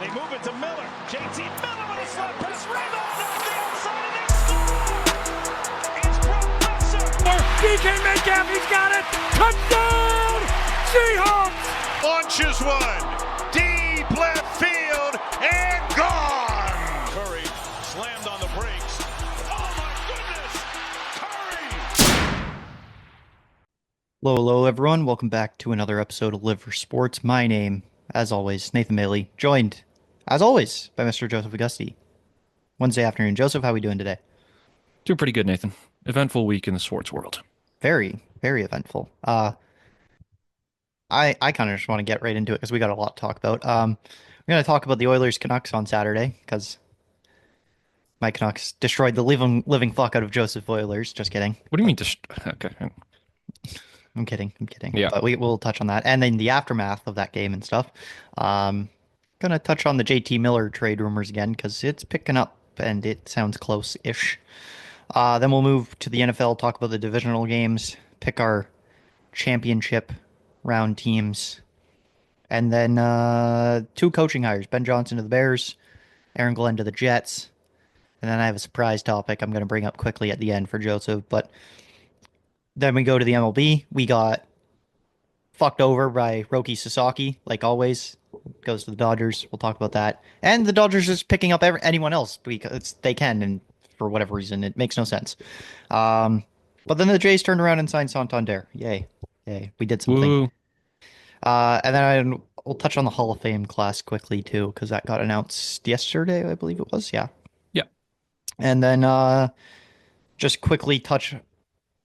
They move it to Miller. JT Miller with a slap pass. Rebound off the outside and they score! It's Brock Besser. DK Metcalf, he's got it. Touchdown! Seahawks! Launches one. Deep left field and gone. Curry slammed on the brakes. Oh my goodness! Curry! Hello, everyone. Welcome back to another episode of Live for Sports. My name, as always, Nathan Bailey, joined, as always, by Mr. Joseph Augusti. Wednesday afternoon. Joseph, how are we doing today? Doing pretty good, Nathan. Eventful week in the sports world. Very, very eventful. I kind of just want to get right into it because we got a lot to talk about. We're going to talk about the Oilers Canucks on Saturday because my Canucks destroyed the living fuck out of Joseph Oilers. Just kidding. What do you mean? Okay. I'm kidding. Yeah. But we'll touch on that. And then the aftermath of that game and stuff. Going to touch on the JT Miller trade rumors again because it's picking up and it sounds close-ish. Then we'll move to the NFL, talk about the divisional games, pick our championship round teams, and then two coaching hires, Ben Johnson to the Bears, Aaron Glenn to the Jets. And then I have a surprise topic I'm going to bring up quickly at the end for Joseph, but then we go to the MLB. We got fucked over by Roki Sasaki, like always. Goes to the Dodgers. We'll talk about that. And the Dodgers just picking up anyone else because they can, and for whatever reason, it makes no sense. But then the Jays turned around and signed Santander. Yay. We did something. Woo. And then we'll touch on the Hall of Fame class quickly, too, because that got announced yesterday, I believe it was. Yeah. And then just quickly touch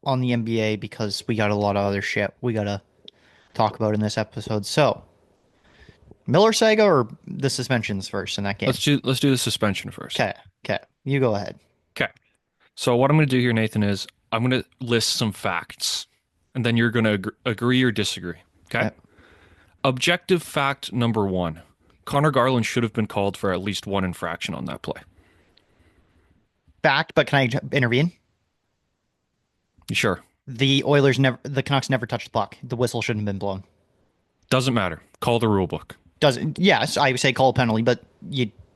on the NBA because we got a lot of other shit we got to talk about in this episode. So, Miller saga or the suspensions first in that game? Let's do the suspension first. Okay. You go ahead. Okay. So what I'm going to do here, Nathan, is I'm going to list some facts, and then you're going to agree or disagree. Okay? Objective fact number 1. Connor Garland should have been called for at least one infraction on that play. Fact, but can I intervene? You sure? The Canucks never touched the puck. The whistle shouldn't have been blown. Doesn't matter. Call the rule book. Yes, I would say call a penalty, but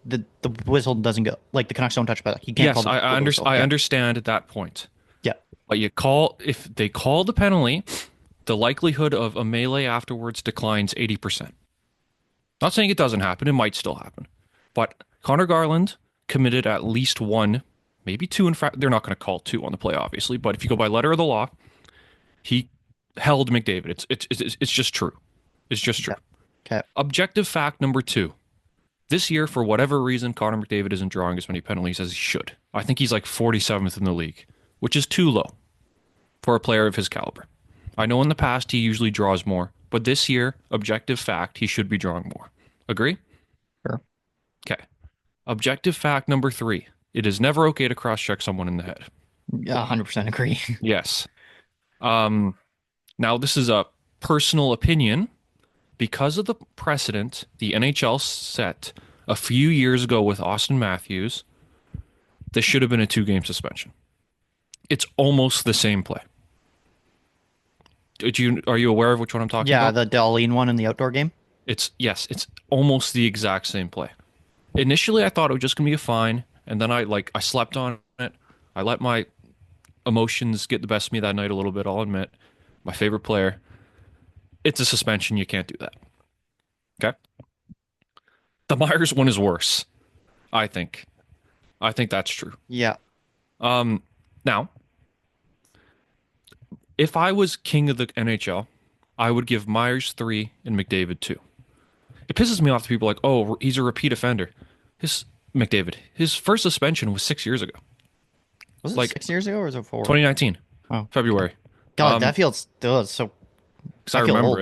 the whistle doesn't go. Like the Canucks don't touch the puck. You can't call the whistle. I understand at that point. Yeah. But if they call the penalty, the likelihood of a melee afterwards declines 80%. Not saying it doesn't happen. It might still happen. But Connor Garland committed at least one, maybe two. They're not going to call two on the play, obviously. But if you go by letter of the law, he held McDavid. It's just true. It's just true. Okay. Objective fact number 2. This year, for whatever reason, Connor McDavid isn't drawing as many penalties as he should. I think he's like 47th in the league, which is too low for a player of his caliber. I know in the past he usually draws more, but this year, objective fact, he should be drawing more. Agree? Sure. Okay. Objective fact number 3. It is never okay to cross-check someone in the head. 100% agree. Yes. Now, this is a personal opinion. Because of the precedent the NHL set a few years ago with Austin Matthews, this should have been a 2-game suspension. It's almost the same play. Are you aware of which one I'm talking about? Yeah, the Darlene one in the outdoor game? It's almost the exact same play. Initially, I thought it was just going to be a fine, and then I slept on it. I let my emotions get the best of me that night a little bit, I'll admit. My favorite player. It's a suspension. You can't do that. Okay? The Myers one is worse, I think. I think that's true. Yeah. Now, if I was king of the NHL, I would give Myers 3 and McDavid 2. It pisses me off that people are like, oh, he's a repeat offender. His first suspension was 6 years ago. Was it 6 years ago or was it 4? 2019. Oh. February. God, that feels so... Because I remember old.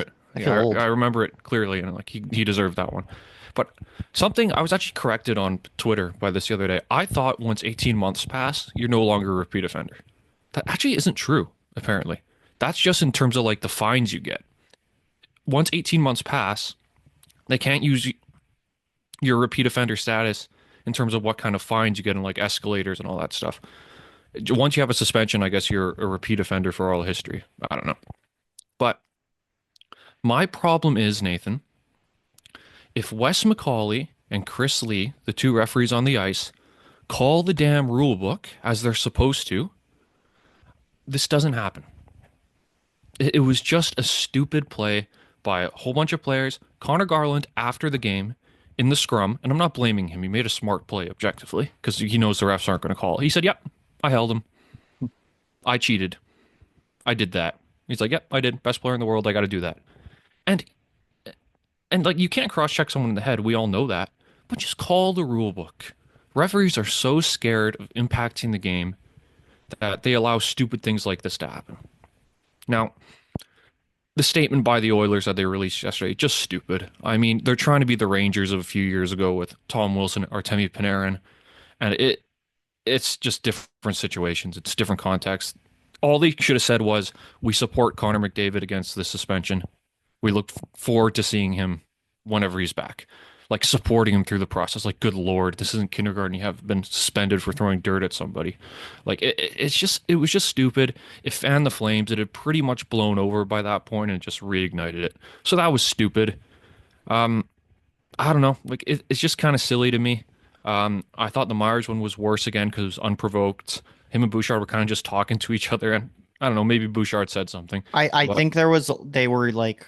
it. I remember it clearly, and like he deserved that one. But something I was actually corrected on Twitter by this the other day. I thought once 18 months pass, you're no longer a repeat offender. That actually isn't true. Apparently, that's just in terms of like the fines you get. Once 18 months pass, they can't use your repeat offender status in terms of what kind of fines you get in like escalators and all that stuff. Once you have a suspension, I guess you're a repeat offender for all history. I don't know, but. My problem is, Nathan, if Wes McCauley and Chris Lee, the two referees on the ice, call the damn rule book as they're supposed to, this doesn't happen. It was just a stupid play by a whole bunch of players. Connor Garland, after the game, in the scrum, and I'm not blaming him. He made a smart play objectively because he knows the refs aren't going to call. He said, "Yep, I held him. I cheated. I did that." He's like, "Yep, I did. Best player in the world. I got to do that." And like, you can't cross-check someone in the head. We all know that. But just call the rule book. Referees are so scared of impacting the game that they allow stupid things like this to happen. Now, the statement by the Oilers that they released yesterday, just stupid. I mean, they're trying to be the Rangers of a few years ago with Tom Wilson, Artemi Panarin, and it's just different situations. It's different context. All they should have said was, "We support Connor McDavid against this suspension. We look forward to seeing him whenever he's back." Like, supporting him through the process. Like, good Lord, this isn't kindergarten. You have been suspended for throwing dirt at somebody. Like, it was just stupid. It fanned the flames. It had pretty much blown over by that point and it just reignited it. So that was stupid. I don't know. Like, it's just kind of silly to me. I thought the Myers one was worse again because it was unprovoked. Him and Bouchard were kind of just talking to each other, and I don't know, maybe Bouchard said something. I think they were like,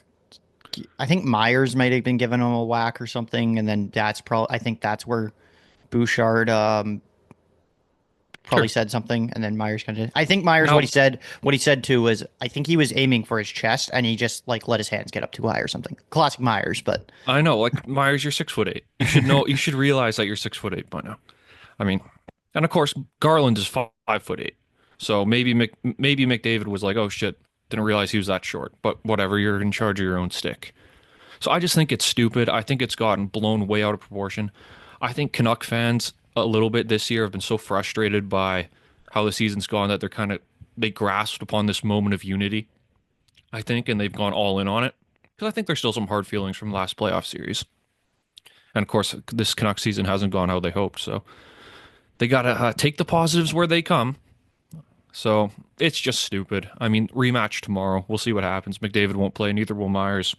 I think Myers might have been giving him a whack or something, and then I think that's where Bouchard probably said something, and then Myers kind of. I think Myers, what he said too was, I think he was aiming for his chest, and he just like let his hands get up too high or something. Classic Myers, but I know, like, Myers, you're 6'8". You should know. You should realize that you're 6'8" by now. I mean, and of course Garland is 5'8", so maybe McDavid was like, "Oh shit, didn't realize he was that short." But whatever, you're in charge of your own stick. So I just think it's stupid. I think it's gotten blown way out of proportion. I think Canuck fans a little bit this year have been so frustrated by how the season's gone that they grasped upon this moment of unity, I think, and they've gone all in on it. Because I think there's still some hard feelings from the last playoff series. And of course, this Canuck season hasn't gone how they hoped. So they got to take the positives where they come. So it's just stupid. I mean, rematch tomorrow. We'll see what happens. McDavid won't play, neither will Myers.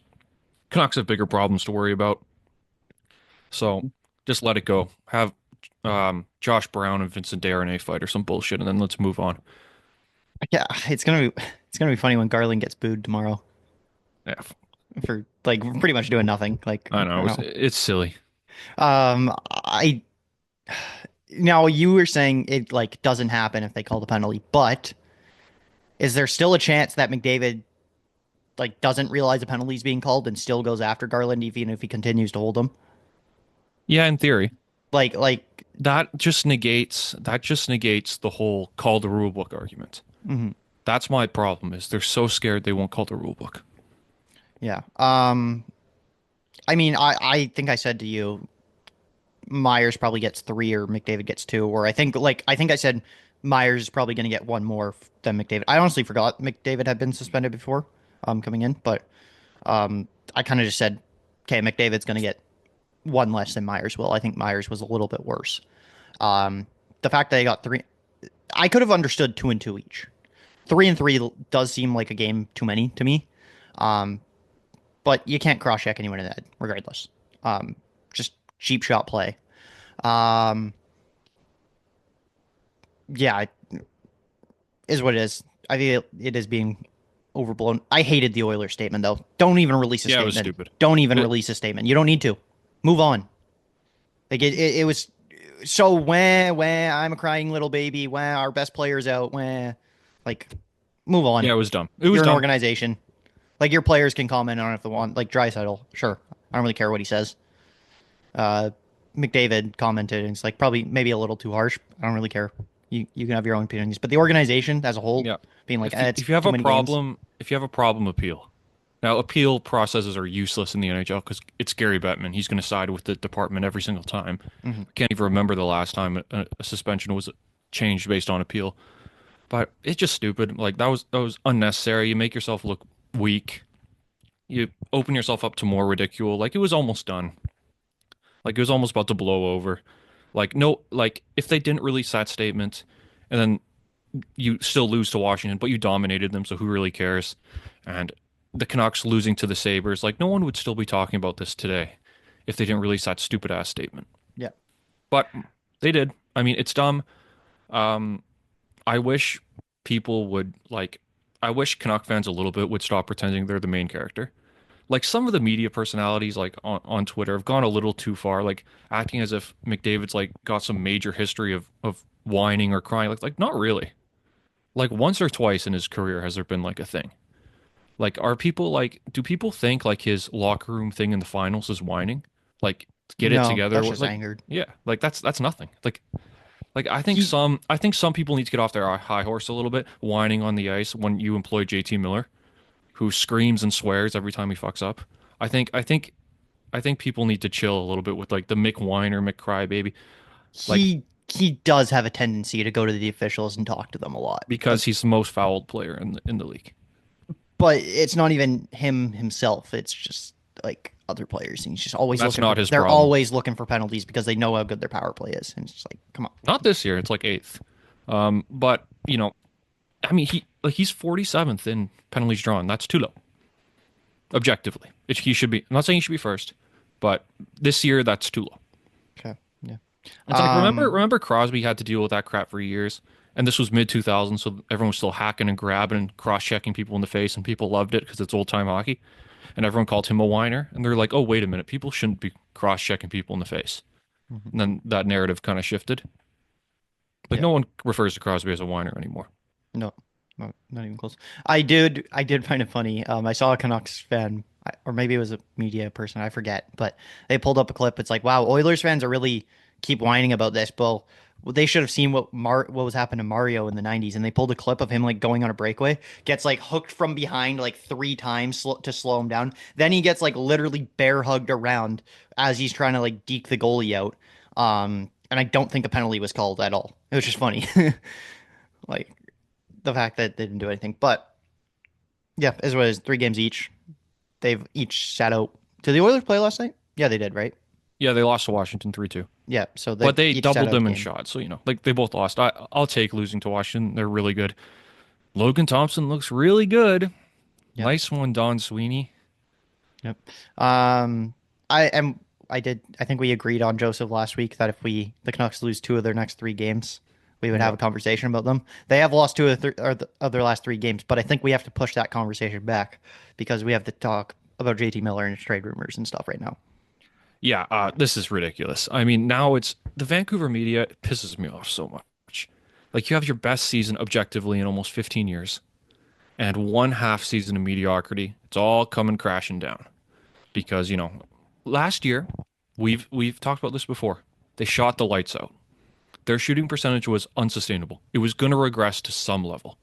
Canucks have bigger problems to worry about. So just let it go. Have Josh Brown and Vincent Desharnais fight or some bullshit, and then let's move on. yeah, it's gonna be funny when Garland gets booed tomorrow Yeah, for like pretty much doing nothing. Like, I know. It's silly. I now you were saying it like doesn't happen if they call the penalty, but is there still a chance that McDavid like doesn't realize a penalty is being called and still goes after Garland even if he continues to hold him? Yeah, in theory. Like That just negates the whole call the rule book argument. mhm. That's my problem, is they're so scared they won't call the rule book. Yeah. I mean, I think I said to you, Myers probably gets 3 or McDavid gets 2, or I think I said Myers is probably going to get 1 more than McDavid. I honestly forgot McDavid had been suspended before coming in, but I kind of just said, okay, McDavid's going to get 1 less than Myers will. I think Myers was a little bit worse. The fact that they got 3, I could have understood 2 and 2 each. 3 and 3 does seem like a game too many to me. But you can't cross-check anyone in the head, regardless. Just cheap shot play. Yeah, is what it is. I think it is being overblown. I hated the Oilers statement, though. Don't even release a statement. It was stupid. Don't even release a statement. You don't need to. Move on. Like, it was so, when I'm a crying little baby, when our best player's out, when, like, move on. Yeah, it was dumb. It was You're dumb. an organization. Like, your players can comment on it if they want. Like, Draisaitl, sure. I don't really care what he says. McDavid commented, and it's like probably maybe a little too harsh. I don't really care. You can have your own opinions, but the organization as a whole, being like, if you have a problem, appeal. Now, appeal processes are useless in the NHL because it's Gary Bettman. He's going to side with the department every single time. Mm-hmm. I can't even remember the last time a suspension was changed based on appeal. But it's just stupid. Like, that was unnecessary. You make yourself look weak. You open yourself up to more ridicule. Like, it was almost done. Like, it was almost about to blow over. Like, no, like, if they didn't release that statement and then you still lose to Washington, but you dominated them, so who really cares? And the Canucks losing to the Sabres, like, no one would still be talking about this today if they didn't release that stupid ass statement. Yeah. But they did. I mean, it's dumb. I wish people would like. I wish Canuck fans a little bit would stop pretending they're the main character. Like some of the media personalities, like on Twitter, have gone a little too far, like acting as if McDavid's like got some major history of whining or crying. Like not really. Like once or twice in his career has there been like a thing. Like are people like do people think like his locker room thing in the finals is whining? Like get it No, together. that's just Like angered. yeah, like that's nothing. Like He- I think some people need to get off their high horse a little bit, whining on the ice when you employ JT Miller, who screams and swears every time he fucks up. I think people need to chill a little bit with like the Mick whiner, Mick crybaby, like he does have a tendency to go to the officials and talk to them a lot. because he's the most fouled player in the league. But it's not even him himself. It's just like other players. And he's just always That's looking not for, his they're problem. always looking for penalties because they know how good their power play is. And it's just like, come on. Not this year, it's like eighth. But you know, I mean he's 47th in penalties drawn. That's too low. Objectively, he should be. I'm not saying he should be first, but this year that's too low. Okay. Yeah. It's like remember Crosby had to deal with that crap for years, and this was mid 2000s, so everyone was still hacking and grabbing and cross checking people in the face, and people loved it because it's old time hockey, and everyone called him a whiner, and they're like, oh wait a minute, people shouldn't be cross checking people in the face, and then that narrative kind of shifted. Like Yeah. no one refers to Crosby as a whiner anymore. No, not even close. I did find it funny. I saw a Canucks fan, or maybe it was a media person, I forget, but they pulled up a clip. It's like, wow, Oilers fans are really keep whining about this. Well, they should have seen what was happening to Mario in the '90s, and they pulled a clip of him like going on a breakaway, gets like hooked from behind like 3 times to slow him down. Then he gets like literally bear hugged around as he's trying to like deke the goalie out. And I don't think a penalty was called at all. It was just funny. Like the fact that they didn't do anything. But yeah, as well as 3 games each. They've each sat out. Did the Oilers play last night? Yeah, they did, right? Yeah, they lost to Washington 3-2. Yeah, so But they each sat doubled out them a in game. shots, so you know, like they both lost. I'll take losing to Washington. They're really good. Logan Thompson looks really good. Yep. Nice one, Don Sweeney. Yep. I think we agreed on Joseph last week that if the Canucks lose 2 of their next 3 games, we would have a conversation about them. They have lost 2 of their last 3 games, but I think we have to push that conversation back because we have to talk about JT Miller and his trade rumors and stuff right now. Yeah, this is ridiculous. I mean, now it's the Vancouver media pisses me off so much. Like you have your best season objectively in almost 15 years, and 1/2 season of mediocrity. It's all coming crashing down because you know, last year we've talked about this before. They shot the lights out. Their shooting percentage was unsustainable. It was going to regress to some level.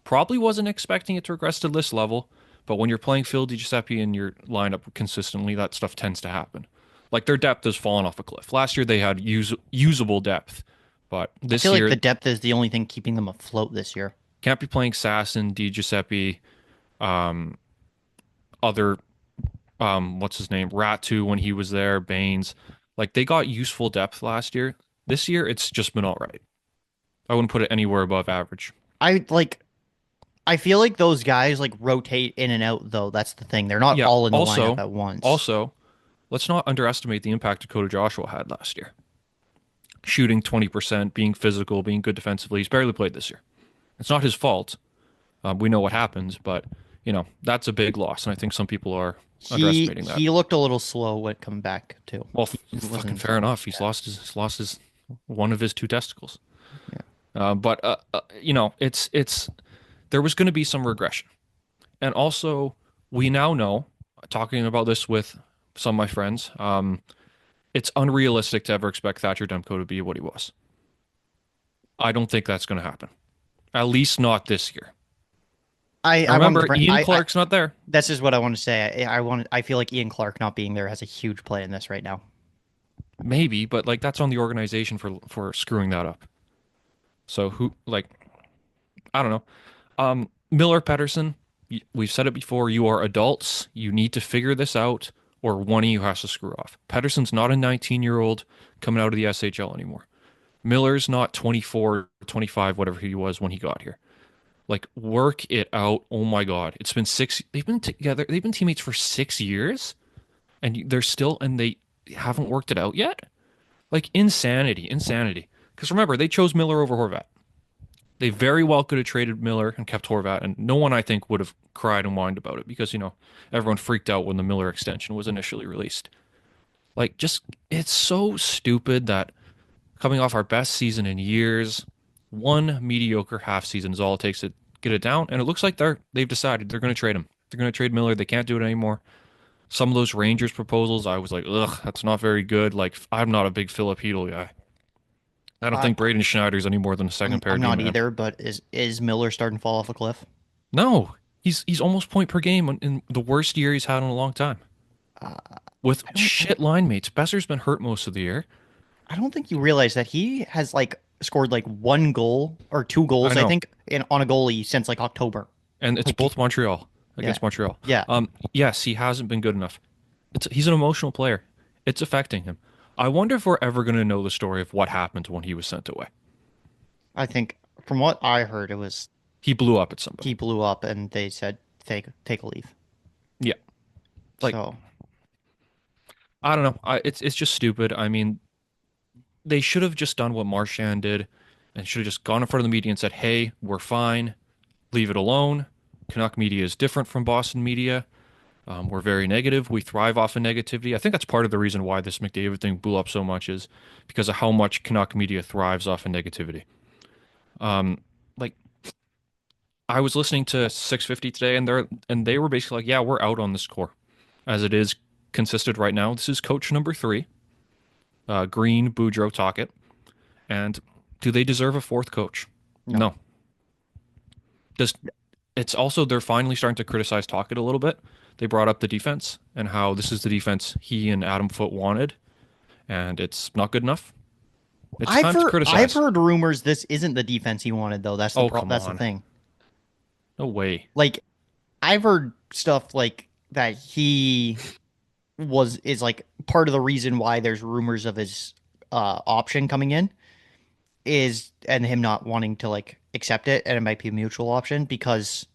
Probably wasn't expecting it to regress to this level, but when you're playing Phil DiGiuseppe in your lineup consistently, that stuff tends to happen. Like their depth has fallen off a cliff. Last year they had usable depth, but I this feel year like the depth is the only thing keeping them afloat this year. can't be playing Sasson, DiGiuseppe, other what's his name, Ratu when he was there, Baines. Like they got useful depth last year. This year it's just been all right. I wouldn't put it anywhere above average. I feel like those guys like rotate in and out though. That's the thing. They're not Yeah, all in the also- lineup at once. Also, let's not underestimate the impact Dakota Joshua had last year. Shooting 20%, being physical, being good defensively. He's barely played this year. It's not his fault. We know what happens, but you know that's a big loss, and I think some people are underestimating that. he looked a little slow when coming back too. Well, wasn't- fucking fair enough. He's lost his one of his 2 testicles. But you know, it's there was going to be some regression, and also we now know, talking about this with some of my friends, it's unrealistic to ever expect Thatcher Demko to be what he was. I don't think that's going to happen, at least not this year. I Remember, wanted to bring- Ian I- Clark's not there. This is what I want to say. I feel like Ian Clark not being there has a huge play in this right now. Maybe, but like that's on the organization for screwing that up. So who, like, I don't know. Miller, Pedersen, we've said it before. You are adults. You need to figure this out, or one of you has to screw off. Pedersen's not a 19-year-old coming out of the SHL anymore. Miller's not 24, 25, whatever he was when he got here. Like, work it out. Oh my God, it's been 6. They've been together. They've been teammates for 6 years, and they're still. And they haven't worked it out yet. Like insanity. Because remember, they chose Miller over Horvat. They very well could have traded Miller and kept Horvat, and no one I think would have cried and whined about it because everyone freaked out when the Miller extension was initially released. Like, just it's so stupid that coming off our best season in years, one mediocre half season is all it takes to get it down, and it looks like they've decided they're going to trade him. They're going to trade Miller. They can't do it anymore. Some of those Rangers proposals, I was like, ugh, that's not very good. Like, I'm not a big Philip Hedl guy. I don't think Braden Schneider's any more than a second pair. I'm not either, but is Miller starting to fall off a cliff? No, he's almost point per game in the worst year he's had in a long time. With shit line mates. Besser's been hurt most of the year. I don't think you realize that he has like scored like 1 goal or 2 goals, I think, on a goalie since like October. And it's both Montreal against Montreal. Yeah. Yes, he hasn't been good enough. He's an emotional player. It's affecting him. I wonder if we're ever going to know the story of what happened when he was sent away. I think from what I heard, it was he blew up at somebody. He blew up, and they said take a leave. Yeah. Like, so, I don't know. It's just stupid. I mean, they should have just done what Marchand did and should have just gone in front of the media and said, hey, we're fine. Leave it alone. Canuck media is different from Boston media. We're very negative. We thrive off of negativity. I think that's part of the reason why this McDavid thing blew up so much is because of how much Canuck media thrives off of negativity. Like, I was listening to 650 today, and they were basically like, yeah, we're out on this core. As it is consisted right now, this is coach number 3. Green, Boudreau, Tocchet. And do they deserve a 4th coach? No. It's also, they're finally starting to criticize Tocchet a little bit. They brought up the defense and how this is the defense he and Adam Foote wanted, and it's not good enough. It's time to criticize. I've heard rumors this isn't the defense he wanted, though. That's the thing. No way. Like, I've heard stuff like that he is like part of the reason why there's rumors of his option coming in and him not wanting to like accept it, and it might be a mutual option because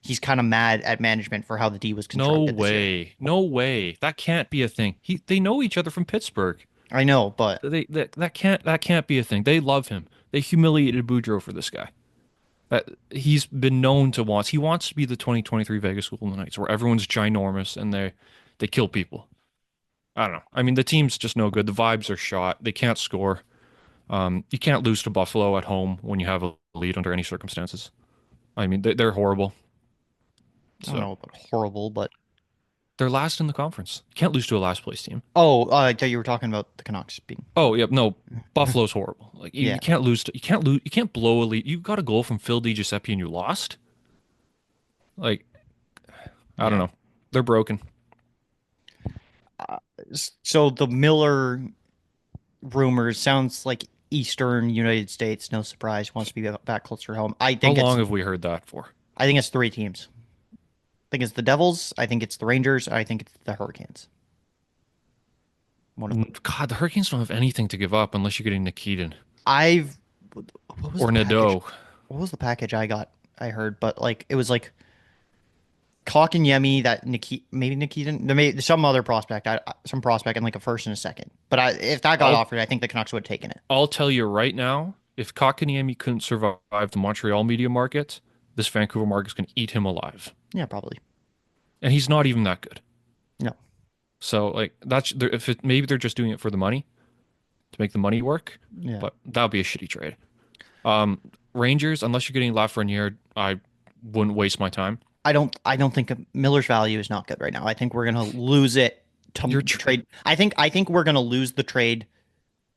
he's kind of mad at management for how the D was constructed. No way. That can't be a thing. They know each other from Pittsburgh. I know, but that can't be a thing. They love him. They humiliated Boudreau for this guy. He's been known to he wants to be the 2023 Vegas Golden Knights, where everyone's ginormous and they kill people. I don't know. I mean, the team's just no good. The vibes are shot. They can't score. You can't lose to Buffalo at home when you have a lead under any circumstances. I mean, they're horrible. I don't know about horrible, but they're last in the conference. You can't lose to a last place team. Oh, I thought you were talking about the Canucks being. Oh, yeah, no, Buffalo's horrible. Like you can't lose. You can't blow a lead. You got a goal from Phil DiGiuseppe and you lost. Like, I don't know. They're broken. So the Miller rumors sounds like Eastern United States. No surprise, wants to be back closer home. How long have we heard that for? I think it's 3 teams. I think it's the Devils. I think it's the Rangers. I think it's the Hurricanes. God, the Hurricanes don't have anything to give up unless you're getting Nikitin. Or Nadeau. What was the package I got? I heard, but like it was like Kotkaniemi, maybe Nikitin, some other prospect, some prospect, and like a first and a second. But if that got offered, I think the Canucks would have taken it. I'll tell you right now, if Kotkaniemi couldn't survive the Montreal media market, this Vancouver market's going to eat him alive. Yeah, probably. And he's not even that good. No. So like maybe they're just doing it for the money, to make the money work. Yeah. But that would be a shitty trade. Rangers, unless you're getting Lafreniere, I wouldn't waste my time. I don't think Miller's value is not good right now. I think we're going to lose it to trade. I think we're going to lose the trade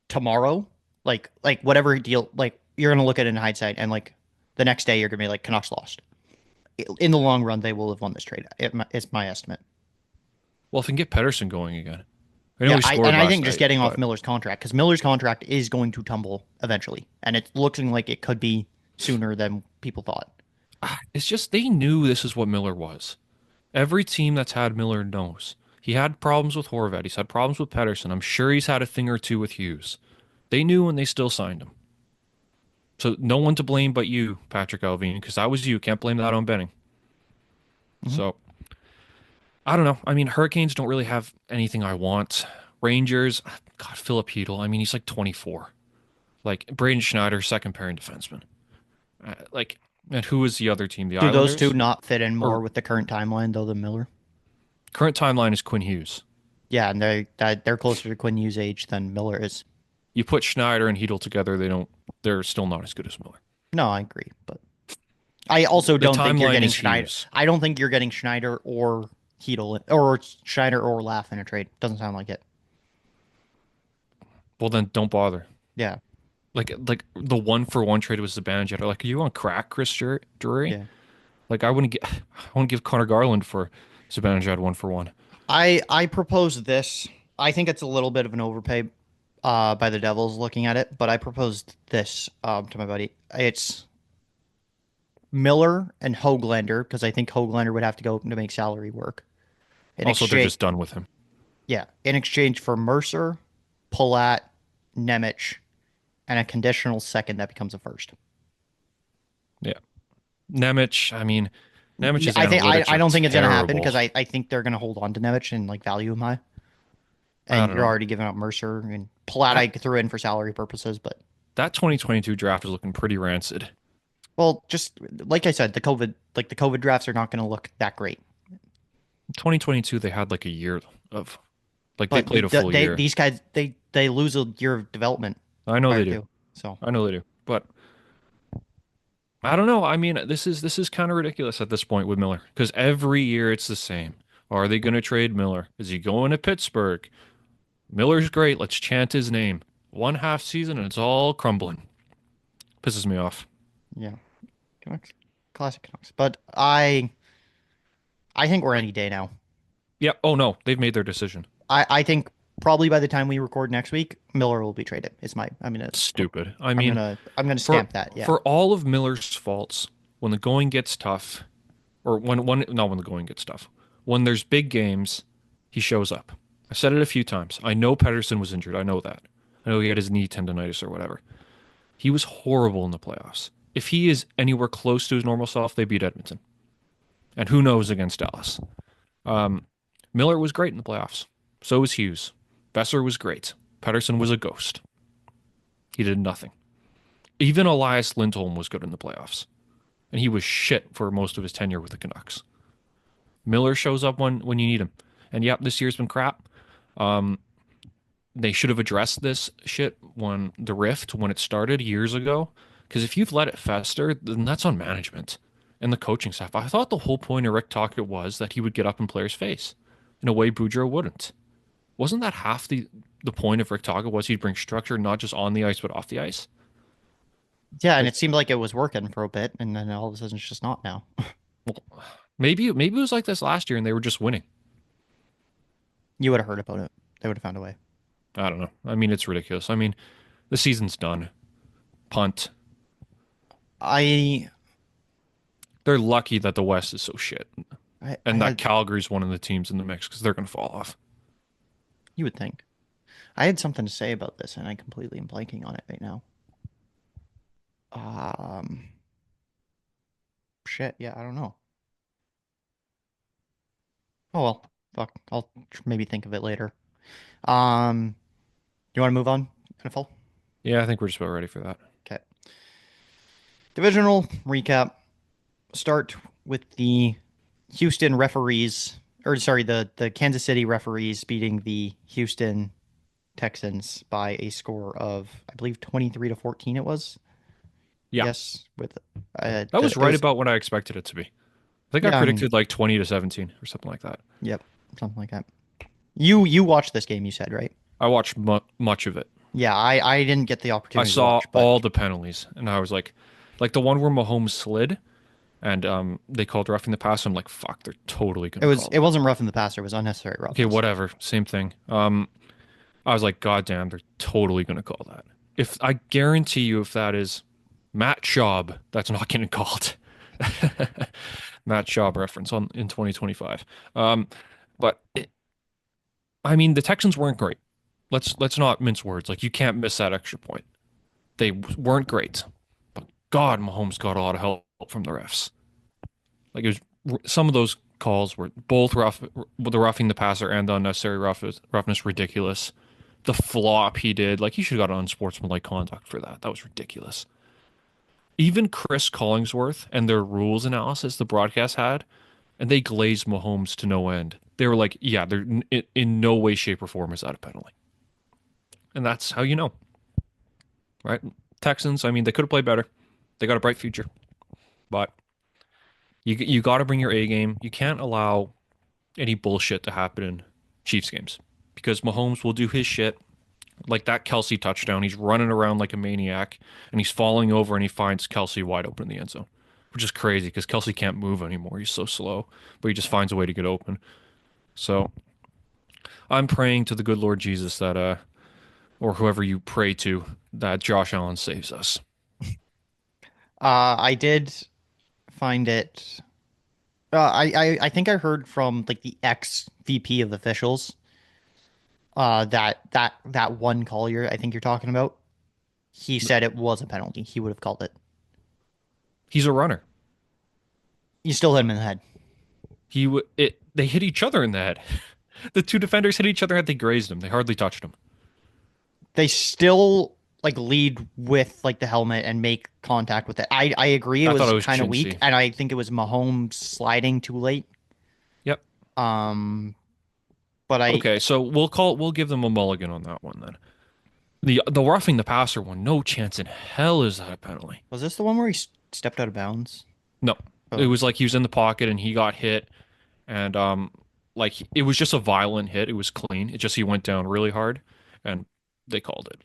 tomorrow. Like whatever deal, like you're going to look at it in hindsight, and like the next day you're going to be like, Canucks lost. In the long run, they will have won this trade. It's my estimate. Well, if we can get Pettersson going again. I think just getting off Miller's contract, because Miller's contract is going to tumble eventually, and it's looking like it could be sooner than people thought. It's just they knew this is what Miller was. Every team that's had Miller knows. He had problems with Horvat. He's had problems with Pettersson. I'm sure he's had a thing or two with Hughes. They knew and they still signed him. So no one to blame but you, Patrick Alvin, because that was you. Can't blame that on Benning. Mm-hmm. So, I don't know. I mean, Hurricanes don't really have anything I want. Rangers, God, Philip Hedl. I mean, he's like 24. Like Braden Schneider, second pairing defenseman. And who was the other team? The Do those Islanders? two not fit in more Or with the current timeline though than Miller? current timeline is Quinn Hughes. Yeah, and they're closer to Quinn Hughes' age than Miller is. You put Schneider and Hedl together, they're still not as good as Miller. No, I agree, but I also The don't think you're timeline getting is Schneider. Hughes. I don't think you're getting Schneider or Hedel or Schneider or Laugh in a trade. Doesn't sound like it. Well, then don't bother. Yeah. Like the 1-for-1 trade was Zibanejad. Like, are you on crack, Chris Drury? Yeah. Like, I wouldn't give Connor Garland for Zibanejad 1-for-1. I propose this. I think it's a little bit of an overpay by the Devils looking at it, but I proposed this to my buddy. It's Miller and Höglander, because I think Höglander would have to go to make salary work. Also, they're just done with him. Yeah, in exchange for Mercer, Palat, Nemec, and a conditional second that becomes a first. Yeah. Nemec, I mean, Nemec's I don't think it's going to happen terrible. because I think they're going to hold on to Nemec and like value him high. I And don't you're know. already giving up Mercer and Palat. I threw in for salary purposes, but That 2022 draft is looking pretty rancid. well, just like I said, the COVID drafts are not going to look that great. 2022, they had like a year of, like, they But played a full year. these guys they lose a year of development. I know they prior do. to, So I know they do. But I don't know. I mean, this is kind of ridiculous at this point with Miller because every year it's the same. Are they going to trade Miller? Is he going to Pittsburgh? Miller's great. Let's chant his name. 1/2 season and it's all crumbling. Pisses me off. yeah, Canucks, classic Canucks. But I think we're any day now. Yeah. Oh no, they've made their decision. I think probably by the time we record next week, Miller will be traded. Stupid. I mean, I'm gonna stamp that. Yeah. For all of Miller's faults, when the going gets tough, or not when the going gets tough, when there's big games, he shows up. I said it a few times. I know Pettersson was injured. I know that. I know he had his knee tendonitis or whatever. He was horrible in the playoffs. If he is anywhere close to his normal self, they beat Edmonton. And who knows against Dallas. Miller was great in the playoffs. So was Hughes. Besser was great. Pettersson was a ghost. He did nothing. Even Elias Lindholm was good in the playoffs. And he was shit for most of his tenure with the Canucks. Miller shows up when you need him. And yep, this year's been crap. They should have addressed this shit when the rift, when it started years ago. Because if you've let it fester, then that's on management and the coaching staff. I thought the whole point of Rick Tocchet was that he would get up in players' face in a way Boudreaux wouldn't. Wasn't that half the point of Rick Tocchet was he'd bring structure not just on the ice but off the ice? Yeah, and it seemed like it was working for a bit, and then all of a sudden it's just not now. Well, maybe it was like this last year and they were just winning. You would have heard about it. They would have found a way. I don't know. I mean, it's ridiculous. I mean, the season's done. Punt. I They're lucky that the West is so shit. And that had, Calgary's one of the teams in the mix because they're going to fall off. you would think. I had something to say about this, and I completely am blanking on it right now. Shit. Yeah, I don't know. Oh well, fuck. I'll maybe think of it later. You want to move on, NFL? Yeah, I think we're just about ready for that. Okay. Divisional recap. Start with the Houston referees, or sorry, the Kansas City referees beating the Houston Texans by a score of, I believe, 23-14 it was. Yeah. Yes, with That was right about what I expected it to be. I think Yeah, I predicted like 20-17 or something like that. Yep, something like that. You watched this game, you said, right? I watched much of it. Yeah, I didn't get the I opportunity to saw watch, but all the penalties, and I was like the one where Mahomes slid, and they called roughing the pass. I'm like, fuck, they're totally gonna. it wasn't roughing the passer, it was unnecessary roughness. Okay, whatever, same thing. I was like, God damn, they're totally gonna call that. If I guarantee you, if that is Matt Schaub, that's not getting called. Matt Schaub reference in 2025. But I mean, the Texans weren't great. Let's not mince words. Like, you can't miss that extra point. They weren't great, but God, Mahomes got a lot of help from the refs. Like, it was some of those calls were both rough, the roughing the passer and the unnecessary roughness ridiculous. The flop he did, like he should have got unsportsmanlike conduct for that. That was ridiculous. Even Chris Collingsworth and their rules analysis the broadcast had, and they glazed Mahomes to no end. They were like, yeah, they're in no way, shape, or form is that a penalty. And that's how you know, right? Texans, I mean, they could have played better. They got a bright future, but you got to bring your A game. You can't allow any bullshit to happen in Chiefs games because Mahomes will do his shit. Like that Kelsey touchdown, he's running around like a maniac and he's falling over and he finds Kelsey wide open in the end zone, which is crazy because Kelsey can't move anymore. He's so slow, but he just finds a way to get open. So I'm praying to the good Lord Jesus that, or whoever you pray to, that Josh Allen saves us. I did find it. I think I heard from like the ex VP of officials. That one Collier I think you're talking about. He said it was a penalty. He would have called it. He's a runner. You still hit him in the head. They hit each other in the head. The two defenders hit each other in the head. They grazed him. They hardly touched him. They still like lead with like the helmet and make contact with it. I agree. It was kind of weak, and I think it was Mahomes sliding too late. Yep. But okay, so we'll give them a mulligan on that one then. The roughing the passer one, no chance in hell is that a penalty. Was this the one where he stepped out of bounds? No, It was like he was in the pocket and he got hit, and like it was just a violent hit. It was clean. It just he went down really hard, and they called it.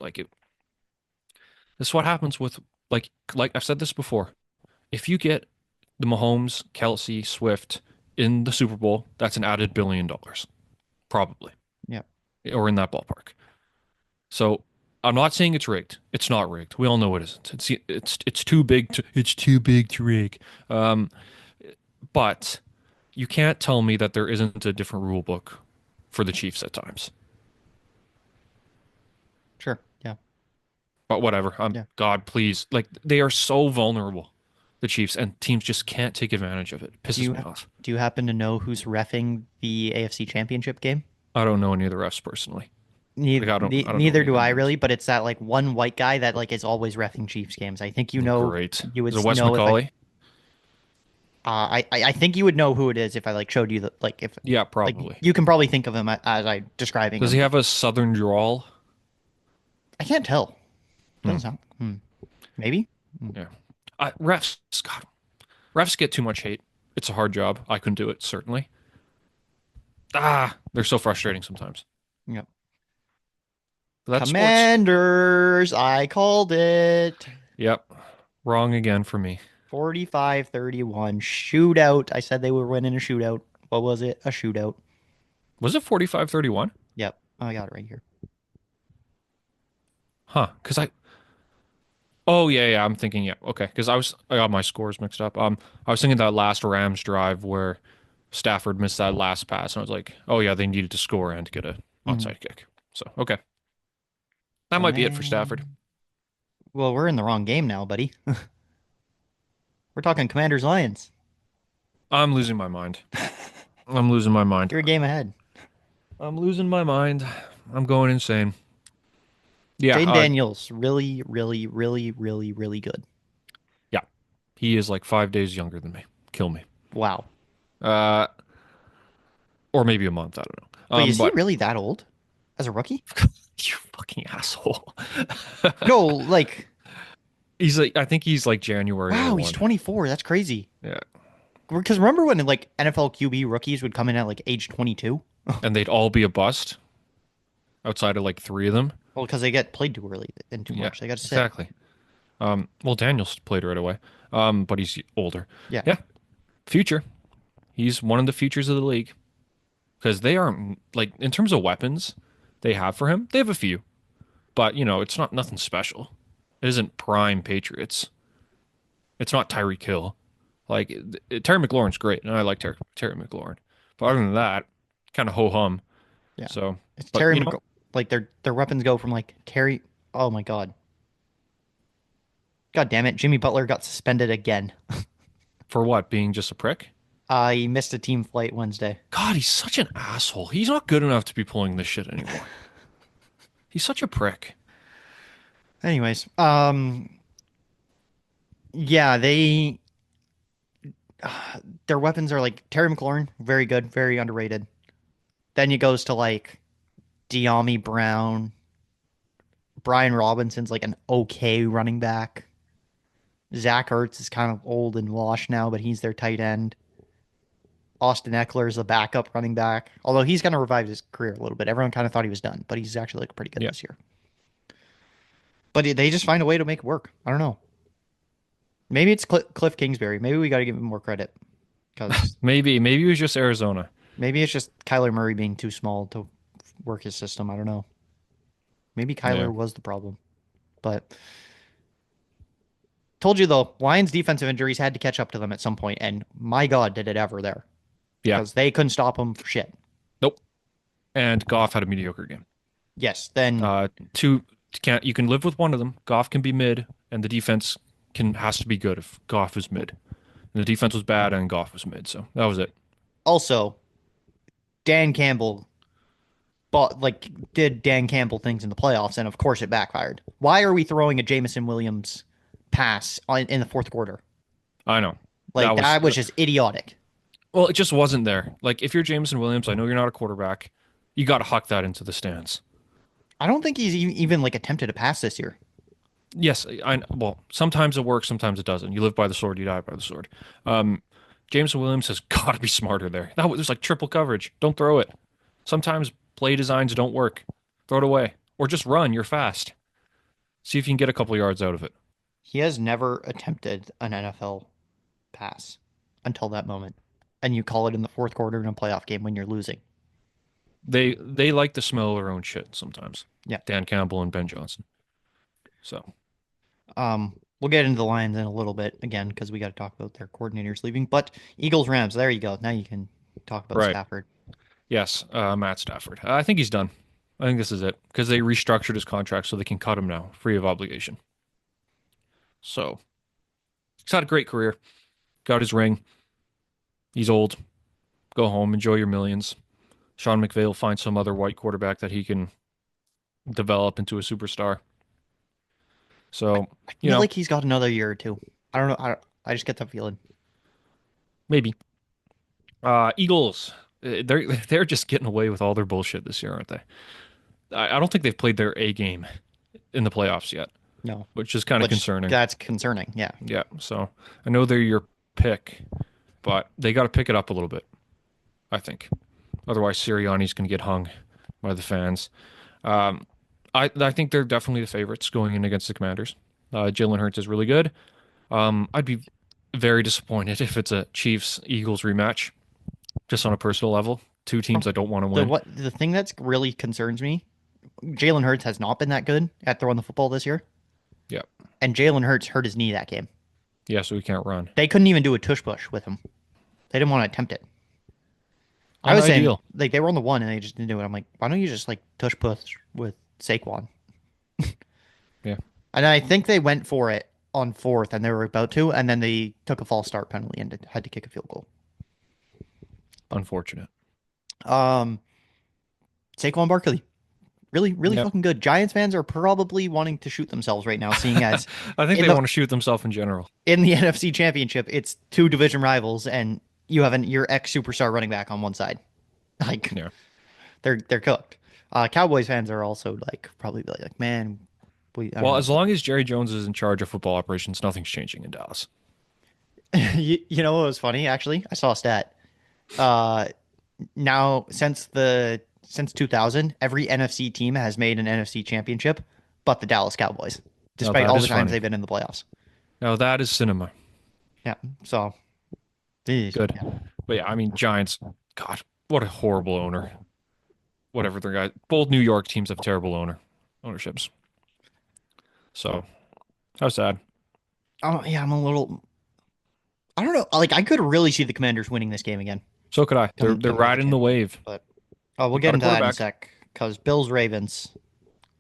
This is what happens with like I've said this before. If you get the Mahomes, Kelsey, Swift in the Super Bowl, that's an added $1 billion. Probably. Yeah. Or in that ballpark. So I'm not saying it's rigged. It's not rigged. We all know it isn't. It's too big to rig. But you can't tell me that there isn't a different rule book for the Chiefs at times. Sure. Yeah. But whatever. God, please. Like they are so vulnerable, the Chiefs, and teams just can't take advantage of it. Pisses me off. Do you happen to know who's reffing the AFC Championship game? I don't know any of the refs personally. Neither do I really, but it's that like one white guy that like is always reffing Chiefs games. I think you know. Great. You would is it Wes know McCauley? I think you would know who it is if I like showed you the like if yeah probably like, you can probably think of him as I describing. Does he have a southern drawl? I can't tell. Doesn't sound. Maybe. Yeah. Refs, God, refs get too much hate. It's a hard job. I couldn't do it, certainly. They're so frustrating sometimes. Yep. That's Commanders, sports. I called it. Yep. Wrong again for me. 45-31 shootout. I said they were winning a shootout. What was it? A shootout. Was it 45-31? Yep. I got it right here. Huh. Oh yeah, I'm thinking okay. Because I got my scores mixed up. I was thinking that last Rams drive where Stafford missed that last pass, and I was like, oh yeah, they needed to score and get a onside kick. So okay, that might be it for Stafford. Well, we're in the wrong game now, buddy. We're talking Commanders Lions. I'm losing my mind. I'm losing my mind. You're a game ahead. I'm losing my mind. I'm going insane. Yeah, Jayden Daniels, really, really, really, really, really good. Yeah, he is like 5 days younger than me. Kill me. Wow. Or maybe a month. I don't know. But is he really that old as a rookie? You fucking asshole. No, like he's like I think he's like January. Wow, he's 24. That's crazy. Yeah. Because remember when like NFL QB rookies would come in at like age 22, and they'd all be a bust. Outside of like 3 of them. Well, because they get played too early and too much. They got to sit. Exactly. Well, Daniels played right away, but he's older. Yeah. Future. He's one of the futures of the league. Because they aren't, like, in terms of weapons they have for him, they have a few. But, it's not nothing special. It isn't prime Patriots. It's not Tyreek Hill. Like, Terry McLaurin's great, and I like Terry McLaurin. But other than that, kind of ho-hum. Yeah. So, it's Terry McLaurin. Like their weapons go from like Terry. Oh my God. God damn it! Jimmy Butler got suspended again. For what? Being just a prick? He missed a team flight Wednesday. God, he's such an asshole. He's not good enough to be pulling this shit anymore. He's such a prick. Anyways, yeah, their weapons are like Terry McLaurin, very good, very underrated. Then he goes to like De'Ami Brown, Brian Robinson's like an okay running back. Zach Ertz is kind of old and washed now, but he's their tight end. Austin Eckler is the backup running back, although he's going to revive his career a little bit. Everyone kind of thought he was done, but he's actually like pretty good Yeah. this year. But they just find a way to make it work. I don't know. Maybe it's Cliff Kingsbury. Maybe we got to give him more credit because Maybe it was just Arizona. maybe it's just Kyler Murray being too small to work his system. I don't know. Maybe Kyler Yeah. was the problem. But told you though, Lions defensive injuries had to catch up to them at some point, and my God, did it ever there. Yeah. Because they couldn't stop them for shit. Nope. And Goff had a mediocre game. Yes, then You can live with one of them. Goff can be mid, and the defense has to be good if Goff is mid. And the defense was bad, and Goff was mid. So that was it. also Dan Campbell did Dan Campbell things in the playoffs, and of course it backfired. Why are we throwing a Jameson Williams pass in the fourth quarter? I know. Like that was just idiotic. Well, it just wasn't there. Like, if you're Jameson Williams, I know you're not a quarterback. You got to huck that into the stands. I don't think he's even like attempted a pass this year. Yes, well, sometimes it works, sometimes it doesn't. You live by the sword, you die by the sword. Jameson Williams has got to be smarter there. That was like triple coverage. Don't throw it. Sometimes play designs don't work. Throw it away. Or just run. You're fast. See if you can get a couple yards out of it. He has never attempted an NFL pass until that moment. And you call it in the fourth quarter in a playoff game when you're losing. They like to smell their own shit sometimes. Yeah. Dan Campbell and Ben Johnson. So We'll get into the Lions in a little bit again because we got to talk about their coordinators leaving. But Eagles Rams, there you go. Now you can talk about Right. Stafford. yes, Matt Stafford. I think he's done. I think this is it because they restructured his contract so they can cut him now, free of obligation. So he's had a great career. Got his ring. He's old. Go home, enjoy your millions. Sean McVay will find some other white quarterback that he can develop into a superstar. So, I feel like he's got another year or two. I don't know. I just get that feeling. maybe. Eagles, they're just getting away with all their bullshit this year, aren't they? I don't think they've played their A game in the playoffs yet, No. which is kind of concerning. That's concerning. Yeah. Yeah, so I know they're your pick, but they got to pick it up a little bit, I think. Otherwise, Sirianni's going to get hung by the fans. I think they're definitely the favorites going in against the Commanders. Jalen Hurts is really good. I'd be very disappointed if it's a Chiefs-Eagles rematch, just on a personal level. Two teams I don't want to win. The thing that's really concerns me, Jalen Hurts has not been that good at throwing the football this year. Yeah. And Jalen Hurts hurt his knee that game. Yeah, so he can't run. They couldn't even do a tush push with him. They didn't want to attempt it. I was saying, Unideal. like, they were on the one and they just didn't do it. I'm like, why don't you just like tush push with Saquon? Yeah. And I think they went for it on fourth and they were about to, and then they took a false start penalty and had to kick a field goal. Unfortunate. Saquon Barkley, really Yep. fucking good. Giants fans are probably wanting to shoot themselves right now, seeing as I think in they the- want to shoot themselves in general. in the NFC Championship, it's two division rivals, and you have your ex superstar running back on one side. Like, Yeah. they're cooked. Cowboys fans are also like probably like, man, I don't Well, know. as long as Jerry Jones is in charge of football operations, nothing's changing in Dallas. you know what was funny? Actually, I saw a stat. Now since 2000, every NFC team has made an NFC championship, but the Dallas Cowboys, despite that all is the times funny. they've been in the playoffs. Now that is cinema. Yeah, so Good. Yeah. But yeah, I mean, Giants, God, what a horrible owner. Whatever their guy, both New York teams have terrible ownerships. So, how sad. Oh yeah, I'm a little. I don't know. Like, I could really see the Commanders winning this game again. So could I. They're Come back riding the wave. But we'll get Got a into that in a quarterback. sec because Bills Ravens,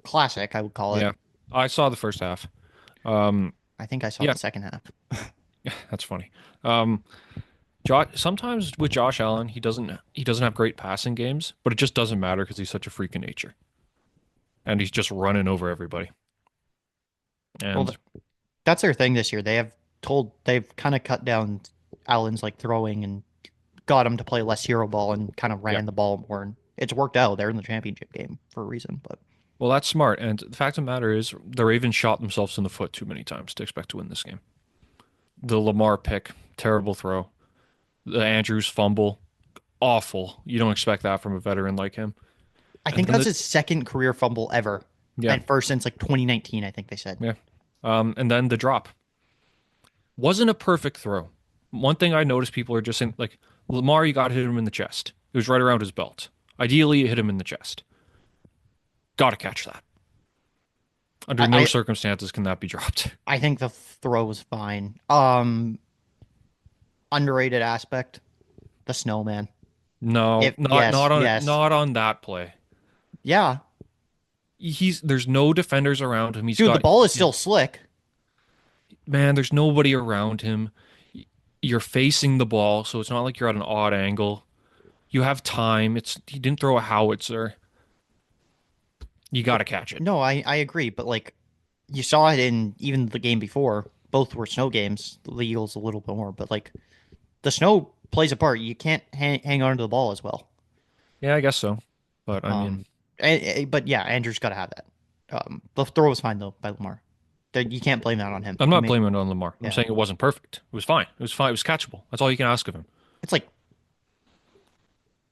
classic, I would call it. Yeah, I saw the first half. I think I saw Yeah. the second half. That's funny. Sometimes with Josh Allen, he doesn't have great passing games, but it just doesn't matter because he's such a freak in nature, and he's just running over everybody. Well, And that's their thing this year. They've kind of cut down Allen's like throwing and got him to play less hero ball and kind of ran the ball more. And it's worked out. They're in the championship game for a reason. But well, that's smart. And the fact of the matter is, the Ravens shot themselves in the foot too many times to expect to win this game. The Lamar pick, terrible throw. The Andrews fumble, awful. You don't expect that from a veteran like him. I think that's his second career fumble ever. Yeah. And first since like 2019, I think they said. Yeah. And then the drop. Wasn't a perfect throw. One thing I noticed people are just saying, like, Lamar, you got to hit him in the chest. It was right around his belt. Ideally, you hit him in the chest. Got to catch that. Under no circumstances can that be dropped. I think the throw was fine. Underrated aspect, the snowman. No, not on that play. Yeah. There's no defenders around him. The ball is still slick. Man, there's nobody around him. You're facing the ball, so it's not like you're at an odd angle. You have time. He didn't throw a howitzer. You got to catch it. No, I agree, but like you saw it in even the game before. Both were snow games. The Eagles a little bit more, but like the snow plays a part. You can't hang on to the ball as well. Yeah, I guess so. But I mean, but yeah, Andrews got to have that. The throw was fine though by Lamar. You can't blame that on him. I'm not blaming it on Lamar. I'm saying it wasn't perfect. It was fine. It was fine. It was catchable. That's all you can ask of him. It's like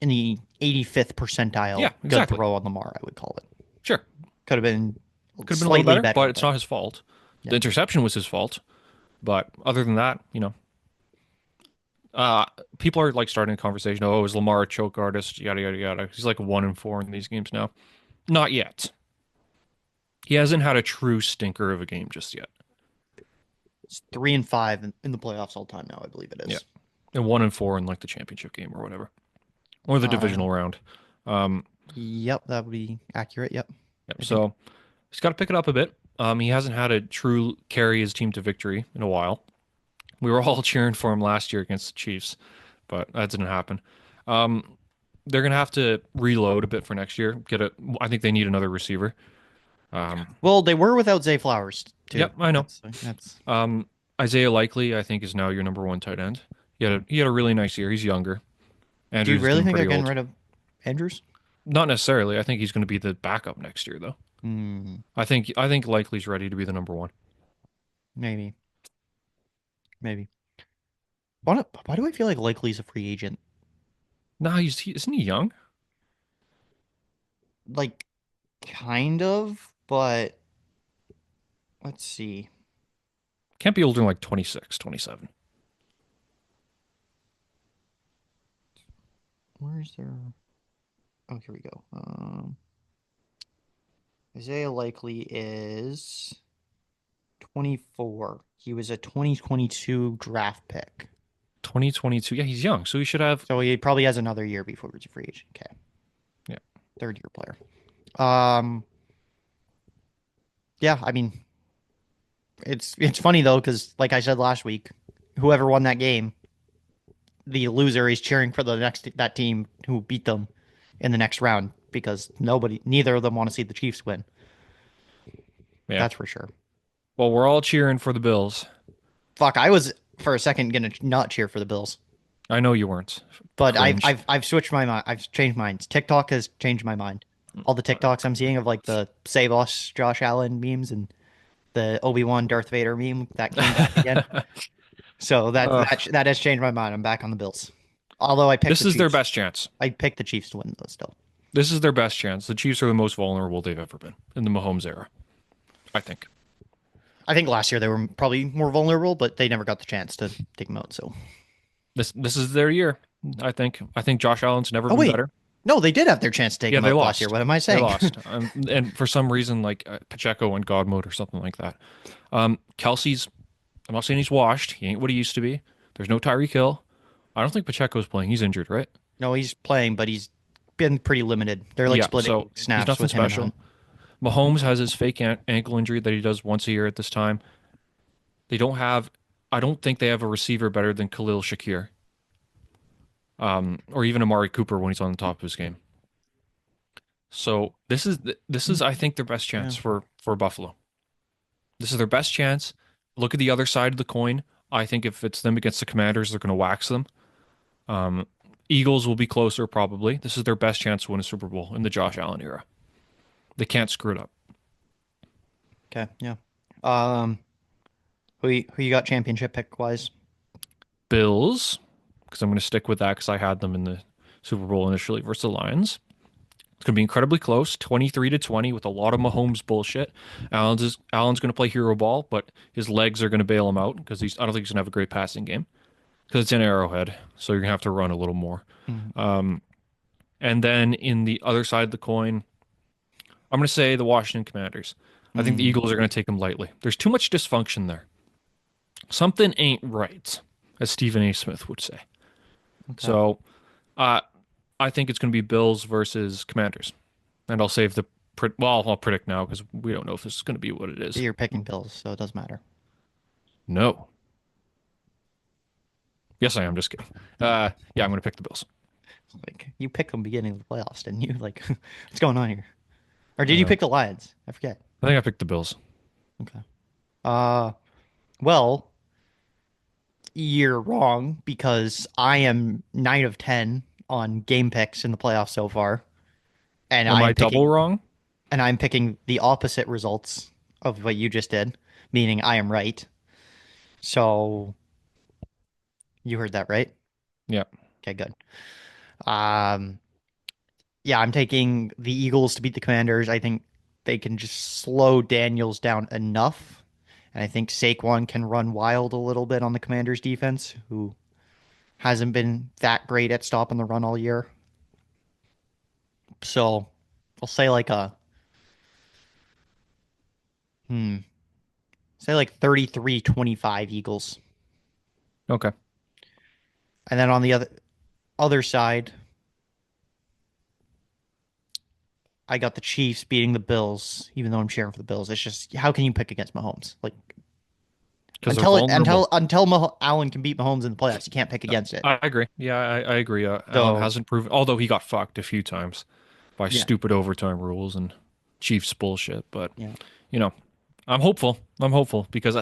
in the 85th percentile. Yeah, exactly. Good throw on Lamar, I would call it. Sure. Could have been a little better, but it's not his fault. Yeah. The interception was his fault. But other than that, people are like starting a conversation. Oh, is Lamar a choke artist? Yada, yada, yada. He's like 1-4 in these games now. Not yet. He hasn't had a true stinker of a game just yet. It's 3-5 in the playoffs all time now, I believe it is. Yeah. And 1-4 in like the championship game or whatever. Or the divisional round. Yep, that would be accurate. Yep. So he's got to pick it up a bit. He hasn't had a true carry his team to victory in a while. We were all cheering for him last year against the Chiefs, but that didn't happen. They're going to have to reload a bit for next year. I think they need another receiver. Well, they were without Zay Flowers, too. Yep, I know. That's... Isaiah Likely, I think, is now your number one tight end. He had a really nice year. He's younger. Do you really think they're getting rid of Andrews? Not necessarily. I think he's going to be the backup next year, though. I think Likely's ready to be the number one. Maybe. Why do I feel like Likely's a free agent? No, isn't he young? Like, kind of, but let's see. Can't be older than like 26, 27. Where's their... Oh, here we go. Isaiah Likely is 24. He was a 2022 draft pick. 2022. Yeah, he's young, so he should have... So he probably has another year before he's a free agent. Okay. Yeah. Third-year player. Yeah, I mean, it's funny, though, because like I said last week, whoever won that game, the loser is cheering for that team who beat them in the next round because neither of them want to see the Chiefs win. Yeah. That's for sure. Well, we're all cheering for the Bills. Fuck, I was for a second gonna not cheer for the Bills. I know you weren't. But I've switched my mind. I've changed minds. TikTok has changed my mind. All the TikToks I'm seeing of like the Save Us Josh Allen memes and the Obi-Wan Darth Vader meme that came back again. So that has changed my mind. I'm back on the Bills. Although I picked this is their best chance. I picked the Chiefs to win though still. This is their best chance. The Chiefs are the most vulnerable they've ever been in the Mahomes era, I think. I think last year they were probably more vulnerable, but they never got the chance to take them out. So this is their year. I think Josh Allen's never been better. No, they did have their chance to take them out last year. What am I saying? They lost. And for some reason, like Pacheco went God mode or something like that. Kelsey's, I'm not saying he's washed. He ain't what he used to be. There's no Tyreek Hill. I don't think Pacheco's playing. He's injured, right? No, he's playing, but he's been pretty limited. They're like splitting snaps. He's nothing special. Mahomes has his fake ankle injury that he does once a year at this time. I don't think they have a receiver better than Khalil Shakir. or even Amari Cooper when he's on the top of his game. So this is I think their best chance for Buffalo. This is their best chance. Look at the other side of the coin. I think if it's them against the Commanders, they're going to wax them. Eagles will be closer probably. This is their best chance to win a Super Bowl in the Josh Allen era. They can't screw it up. Okay, yeah. Who you got championship pick wise? Bills, because I'm going to stick with that because I had them in the Super Bowl initially versus the Lions. It's going to be incredibly close, 23-20 with a lot of Mahomes bullshit. Allen's going to play hero ball, but his legs are going to bail him out because I don't think he's going to have a great passing game because it's in Arrowhead, so you're going to have to run a little more. Mm-hmm. And then in the other side of the coin, I'm going to say the Washington Commanders. I think the Eagles are going to take them lightly. There's too much dysfunction there. Something ain't right, as Stephen A. Smith would say. Okay. So I think it's going to be Bills versus Commanders. And I'll save I'll predict now because we don't know if this is going to be what it is. You're picking Bills, so it doesn't matter. No. Yes, I am. Just kidding. Yeah, I'm going to pick the Bills. Like, you picked them beginning of the playoffs, didn't you? Like, what's going on here? Or did you pick the Lions? I forget. I think I picked the Bills. Okay. Well, you're wrong because I am 9 of 10 on game picks in the playoffs so far. And Am I double wrong? And I'm picking the opposite results of what you just did, meaning I am right. So you heard that, right? Yeah. Okay, good. Yeah, I'm taking the Eagles to beat the Commanders. I think they can just slow Daniels down enough. And I think Saquon can run wild a little bit on the Commanders defense, who hasn't been that great at stopping the run all year. So I'll say like 33-25 Eagles. Okay. And then on the other side, I got the Chiefs beating the Bills, even though I'm cheering for the Bills. It's just, how can you pick against Mahomes? Like, until Allen can beat Mahomes in the playoffs, you can't pick against it. I agree. Yeah, I agree. Allen hasn't proven, although he got fucked a few times by stupid overtime rules and Chiefs bullshit. But I'm hopeful. Because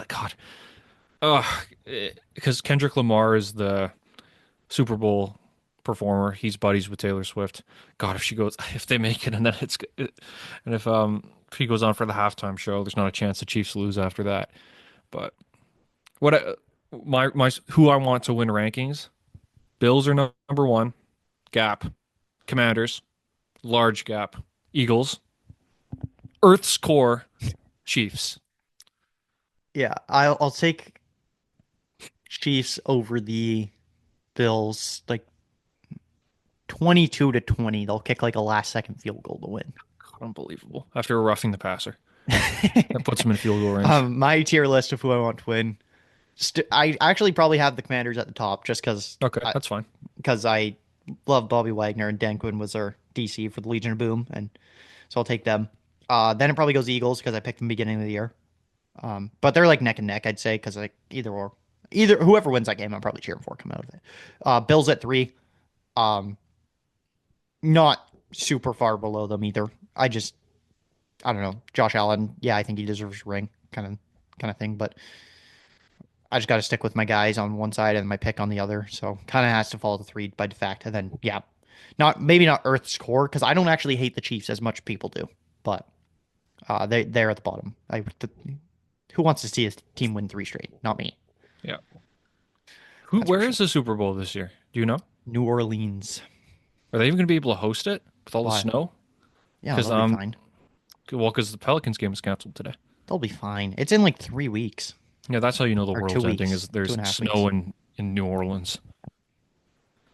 because Kendrick Lamar is the Super Bowl performer. He's buddies with Taylor Swift. God, if they make it, and then if he goes on for the halftime show, there's not a chance the Chiefs lose after that. But who I want to win rankings: Bills are number 1, gap. Commanders, large gap. Eagles, Earth's core. Chiefs. Yeah, I'll take Chiefs over the Bills, like 22-20. They'll kick like a last-second field goal to win. Unbelievable. After roughing the passer. That puts them in field goal range. My tier list of who I want to win. I actually probably have the Commanders at the top just because. Okay, that's fine. Because I love Bobby Wagner and Dan Quinn was our DC for the Legion of Boom, and so I'll take them. Then it probably goes Eagles because I picked them beginning of the year. But they're like neck and neck, I'd say, because like either whoever wins that game, I'm probably cheering for come out of it. Bills at 3. Not super far below them either. I don't know. Josh Allen, yeah, I think he deserves a ring, kind of thing. But I just got to stick with my guys on one side and my pick on the other. So kind of has to follow the 3 by de facto. And then maybe not Earth's core because I don't actually hate the Chiefs as much as people do, but they're at the bottom. Who wants to see his team win 3 straight? Not me. Yeah. Where is the Super Bowl this year? Do you know? New Orleans. Are they even going to be able to host it with all the snow? Yeah, they'll be fine. Well, because the Pelicans game was canceled today. They'll be fine. It's in like 3 weeks. Yeah, that's how you know the world's ending is there's snow in New Orleans.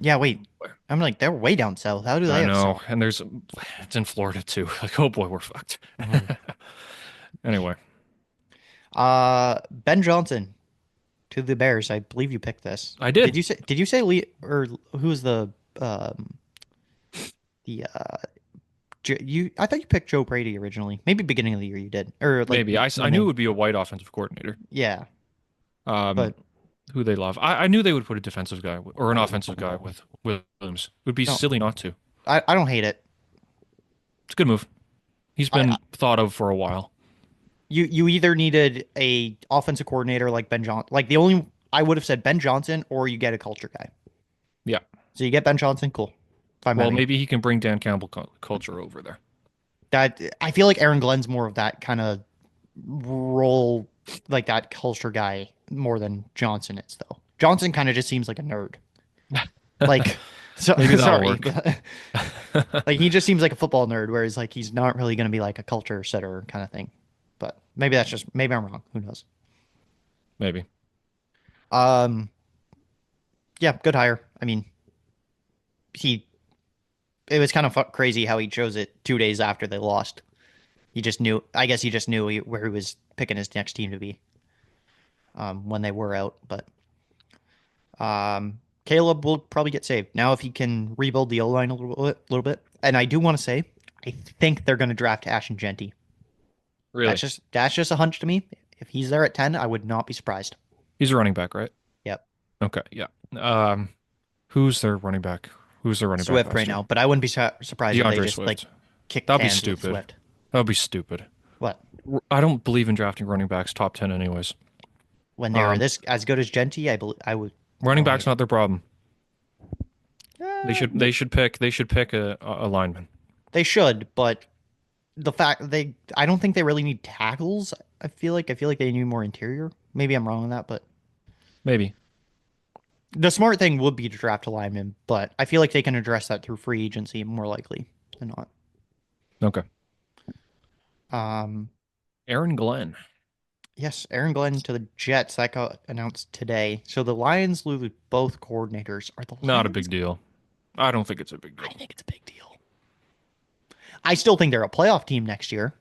Yeah, wait. I'm like, they're way down south. How do they have snow? And it's in Florida too. Like, oh boy, we're fucked. Anyway. Ben Johnson to the Bears. I believe you picked this. I did. Did you say Lee or who's the I thought you picked Joe Brady originally. Maybe beginning of the year you did. Or like, maybe. I knew it would be a white offensive coordinator. Yeah. But who they love. I knew they would put a defensive guy or an offensive guy with Williams. It would be No. silly not to. I don't hate it. It's a good move. He's been thought of for a while. You either needed a offensive coordinator like Ben Johnson. Like the only I would have said Ben Johnson, or you get a culture guy. Yeah. So you get Ben Johnson, cool. Fine. Well, maybe he can bring Dan Campbell culture over there. That I feel like Aaron Glenn's more of that kind of role, like that culture guy, more than Johnson is, though. Johnson kind of just seems like a nerd. Like, so Maybe that'll sorry, work. like he just seems like a football nerd, whereas like he's not really going to be like a culture setter kind of thing. But maybe maybe I'm wrong. Who knows? Maybe. Yeah, good hire. I mean, it was kind of crazy how he chose it 2 days after they lost. He just knew. I guess he just knew where he was picking his next team to be. When they were out, but Caleb will probably get saved now if he can rebuild the O line a little bit. And I do want to say, I think they're going to draft Ashton Genty. Really? That's just a hunch to me. If he's there at 10, I would not be surprised. He's a running back, right? Yep. Okay, yeah. Who's their running back? Who's their running back? Swift right now, but I wouldn't be surprised if they DeAndre just Swift. like kick That'd be cans with stupid. Swift. That would be stupid. What? I don't believe in drafting running backs top 10 anyways. When they're this as good as Genty, I would. Running back's not their problem. Eh, They should pick a lineman. They should, but the fact I don't think they really need tackles. I feel like they need more interior. Maybe I'm wrong on that, but Maybe. the smart thing would be to draft a lineman. But I feel like they can address that through free agency more likely than not. Okay. Um, Aaron Glenn. yes, Aaron Glenn to the Jets. That got announced today. So the Lions lose both coordinators. Are the Not a Lions- big deal. I don't think it's a big deal. I think it's a big deal. I still think they're a playoff team next year,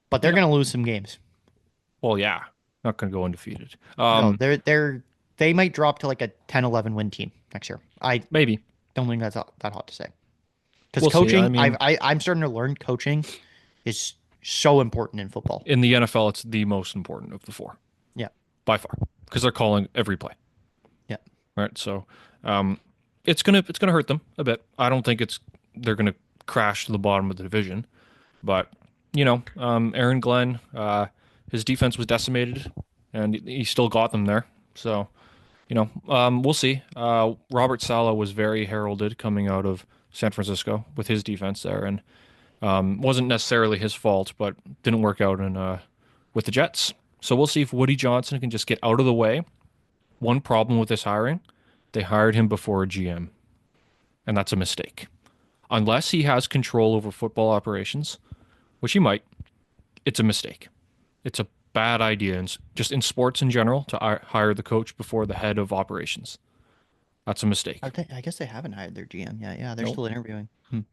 but they're going to lose some games. Well, yeah. Not going to go undefeated. No, they might drop to like a 10-11 win team next year. I Maybe. don't think that's that hot to say. Because We'll see. coaching, I mean- I'm starting to learn coaching is so important in football. In the NFL, it's the most important of the four. Yeah. By far. Because they're calling every play. Yeah. Right. So it's gonna hurt them a bit. I don't think they're gonna crash to the bottom of the division. But, Aaron Glenn, his defense was decimated and he still got them there. So, we'll see. Robert Saleh was very heralded coming out of San Francisco with his defense there, and wasn't necessarily his fault, but didn't work out with the Jets. So we'll see if Woody Johnson can just get out of the way. One problem with this hiring, they hired him before a GM, and that's a mistake. Unless he has control over football operations, which he might, it's a mistake. It's a bad idea, and just in sports in general, to hire the coach before the head of operations. That's a mistake. I guess they haven't hired their GM. Yeah, they're Nope. still interviewing.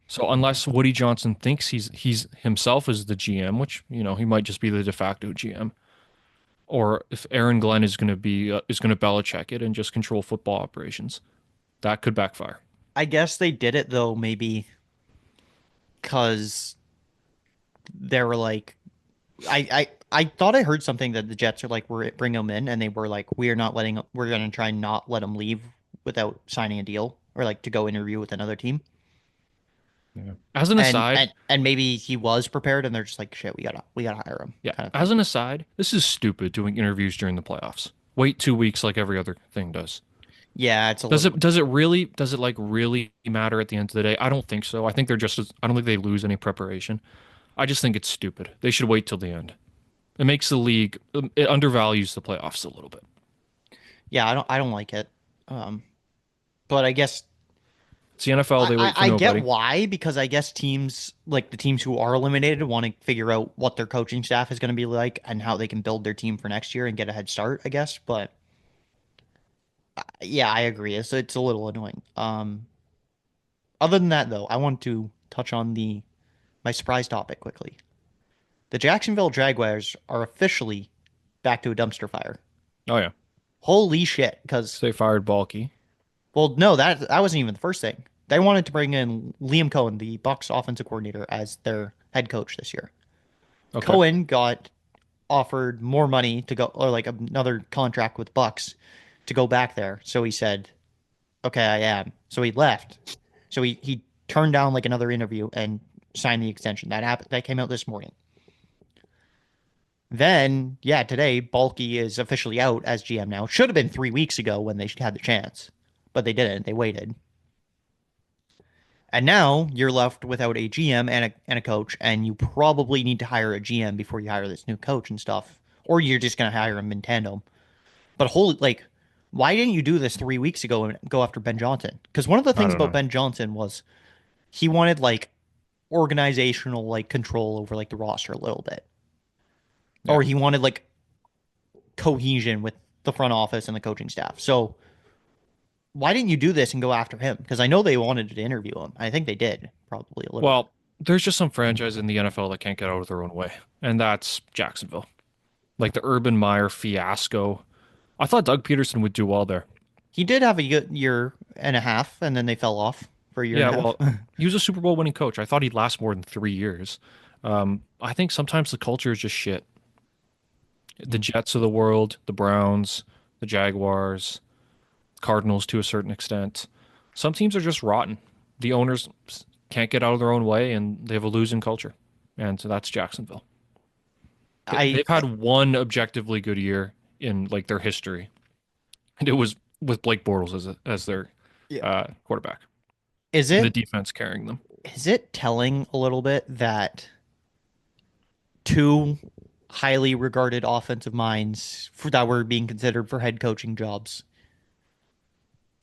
So unless Woody Johnson thinks he's himself as the GM, which he might just be the de facto GM, or if Aaron Glenn is going to Belichick it and just control football operations, that could backfire. I guess they did it though, maybe because they were like, I thought I heard something that the Jets are like, we're bring him in, and they were like, we're going to try and not let him leave without signing a deal or like to go interview with another team. Yeah. As an aside, and maybe he was prepared, and they're just like, shit, we gotta hire him. yeah. kind of As an aside, this is stupid doing interviews during the playoffs. Wait 2 weeks like every other thing does. Yeah, it's a Does little, it really matter at the end of the day? I don't think so. I think I don't think they lose any preparation. I just think it's stupid. They should wait till the end. It makes the league, it undervalues the playoffs a little bit. yeah, I don't like it. But I guess It's the NFL. They wait for I nobody. get why, because I guess teams like the teams who are eliminated want to figure out what their coaching staff is going to be like and how they can build their team for next year and get a head start, I guess. But yeah, I agree. It's a little annoying. Other than that, though, I want to touch on my surprise topic quickly. The Jacksonville Jaguars are officially back to a dumpster fire. Oh yeah, Holy shit! Because they fired Balky. well, no, that wasn't even the first thing. They wanted to bring in Liam Cohen, the Bucs offensive coordinator, as their head coach this year. Okay. Cohen got offered more money to go, or like another contract with Bucks to go back there. So he said, "Okay, I am." So he left. So he turned down like another interview and signed the extension. That happened. That came out this morning. Then, yeah, today Balky is officially out as GM now. Should have been 3 weeks ago when they had the chance, but they didn't. They waited. And now you're left without a GM and a coach, and you probably need to hire a GM before you hire this new coach and stuff, or you're just gonna hire him in tandem. But why didn't you do this 3 weeks ago and go after Ben Johnson? Because one of the I things don't know. about Ben Johnson was he wanted like organizational like control over like the roster a little bit, or he wanted like cohesion with the front office and the coaching staff. So why didn't you do this and go after him? Because I know they wanted to interview him. I think they did probably a little. Well, there's just some franchise in the NFL that can't get out of their own way, and that's Jacksonville. Like the Urban Meyer fiasco. I thought Doug Peterson would do well there. He did have a good year and a half, and then they fell off for a year and a half. Well, he was a Super Bowl winning coach. I thought he'd last more than 3 years. I think sometimes the culture is just shit. The Jets of the world, the Browns, the Jaguars, Cardinals to a certain extent. Some teams are just rotten. The owners can't get out of their own way, and they have a losing culture. And so that's Jacksonville. They've had one objectively good year in like their history, and it was with Blake Bortles as their quarterback. Is The it defense carrying them. is it telling a little bit that two highly regarded offensive minds that were being considered for head coaching jobs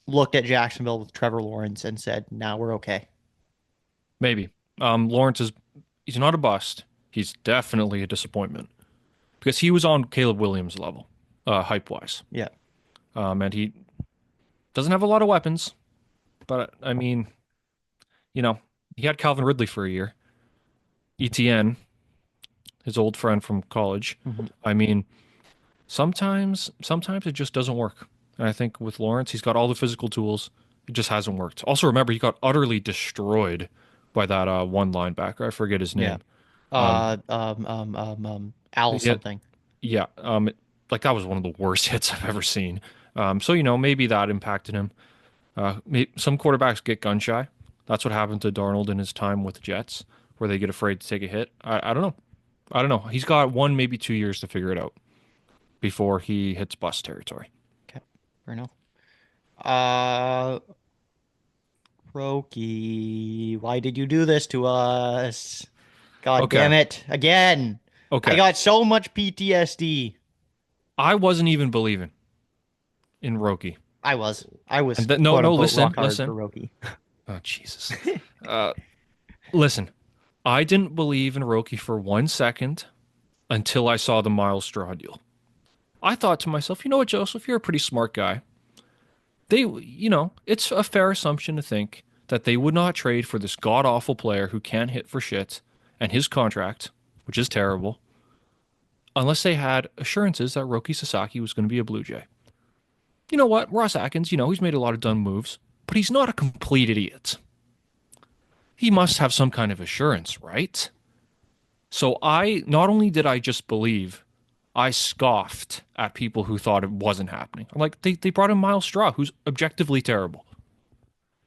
looked at Jacksonville with Trevor Lawrence and said, "Now we're okay"? Maybe. Lawrence he's not a bust. He's definitely a disappointment because he was on Caleb Williams' level, hype wise. Yeah. And he doesn't have a lot of weapons, but I mean, he had Calvin Ridley for a year. ETN, his old friend from college. Mm-hmm. I mean, sometimes it just doesn't work. And I think with Lawrence, he's got all the physical tools. It just hasn't worked. Also, remember, he got utterly destroyed by that one linebacker. I forget his name. Yeah. Al something. Yeah. Like that was one of the worst hits I've ever seen. So, maybe that impacted him. Some quarterbacks get gun shy. That's what happened to Darnold in his time with the Jets, where they get afraid to take a hit. I don't know. I don't know. He's got 1, maybe 2 years to figure it out before he hits bust territory. Okay. Fair enough. Roki, why did you do this to us? God Okay. damn it. Again. Okay. I got so much PTSD. I wasn't even believing in Roki. I was. No, quote-unquote listen. rock hard for Roki. Oh, Jesus. Listen, I didn't believe in Roki for 1 second until I saw the Miles Straw deal. I thought to myself, you know what, Joseph, you're a pretty smart guy. It's a fair assumption to think that they would not trade for this god-awful player who can't hit for shit and his contract, which is terrible, unless they had assurances that Roki Sasaki was going to be a Blue Jay. You know what? Ross Atkins, he's made a lot of dumb moves, but he's not a complete idiot. He must have some kind of assurance, right? So not only did I just believe, I scoffed at people who thought it wasn't happening. I'm like, they brought in Miles Straw, who's objectively terrible.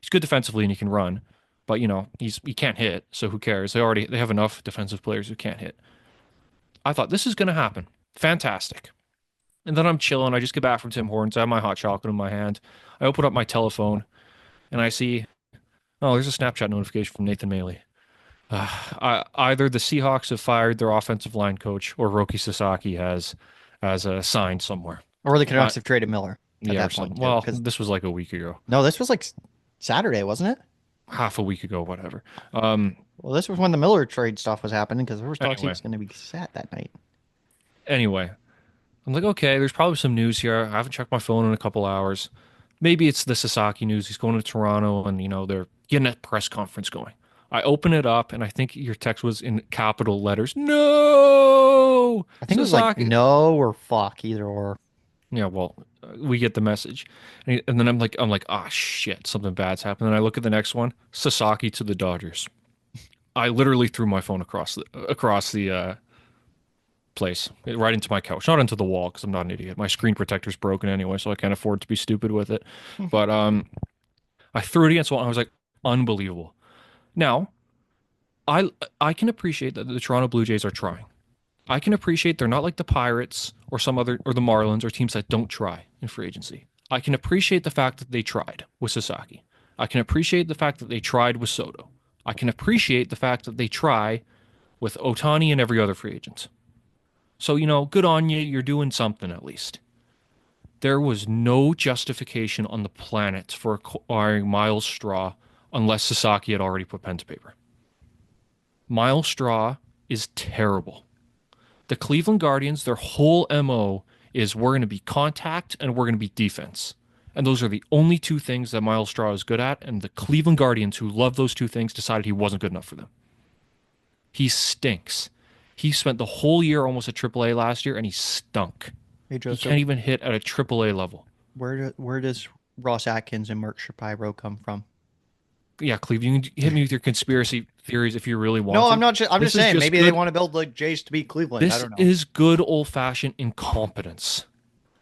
He's good defensively and he can run, but he can't hit, so who cares? They have enough defensive players who can't hit. I thought this is going to happen. Fantastic. And then I'm chilling. I just get back from Tim Hortons. I have my hot chocolate in my hand. I open up my telephone and I see, there's a Snapchat notification from Nathan Maley. Either the Seahawks have fired their offensive line coach or Roki Sasaki has signed somewhere. Or the Canucks have traded Miller at Yeah, that point. well, Because this was like a week ago. no, this was like Saturday, wasn't it? Half a week ago, whatever. Well, this was when the Miller trade stuff was happening because there was talks he Anyway. was going to be sat that night. Anyway, I'm like, okay, there's probably some news here. I haven't checked my phone in a couple hours. Maybe it's the Sasaki news. He's going to Toronto and, they're getting a press conference going. I open it up and I think your text was in capital letters. No! I think it was like no or fuck, either or. Yeah, well, we get the message. And then I'm like, ah, shit, something bad's happened. And I look at the next one, Sasaki to the Dodgers. I literally threw my phone across the place, right into my couch, not into the wall because I'm not an idiot. My screen protector's broken anyway, so I can't afford to be stupid with it. But I threw it against the wall and I was like, unbelievable. Now, I can appreciate that the Toronto Blue Jays are trying. I can appreciate they're not like the Pirates or the Marlins or teams that don't try in free agency. I can appreciate the fact that they tried with Sasaki. I can appreciate the fact that they tried with Soto. I can appreciate the fact that they try with Ohtani and every other free agent. So, good on you. You're doing something at least. There was no justification on the planet for acquiring Miles Straw unless Sasaki had already put pen to paper. Miles Straw is terrible. The Cleveland Guardians, their whole MO is we're going to be contact and we're going to be defense. And those are the only two things that Miles Straw is good at, and the Cleveland Guardians, who love those two things, decided he wasn't good enough for them. He stinks. He spent the whole year almost at AAA last year, and he stunk. Hey, Joseph, he can't even hit at a AAA level. Where does Ross Atkins and Mark Shapiro come from? Yeah, Cleve, you can hit me with your conspiracy theories if you really want No, to. I'm not. I'm just saying. Maybe good. They want to build the Jays to beat Cleveland. I don't know. This is good old-fashioned incompetence.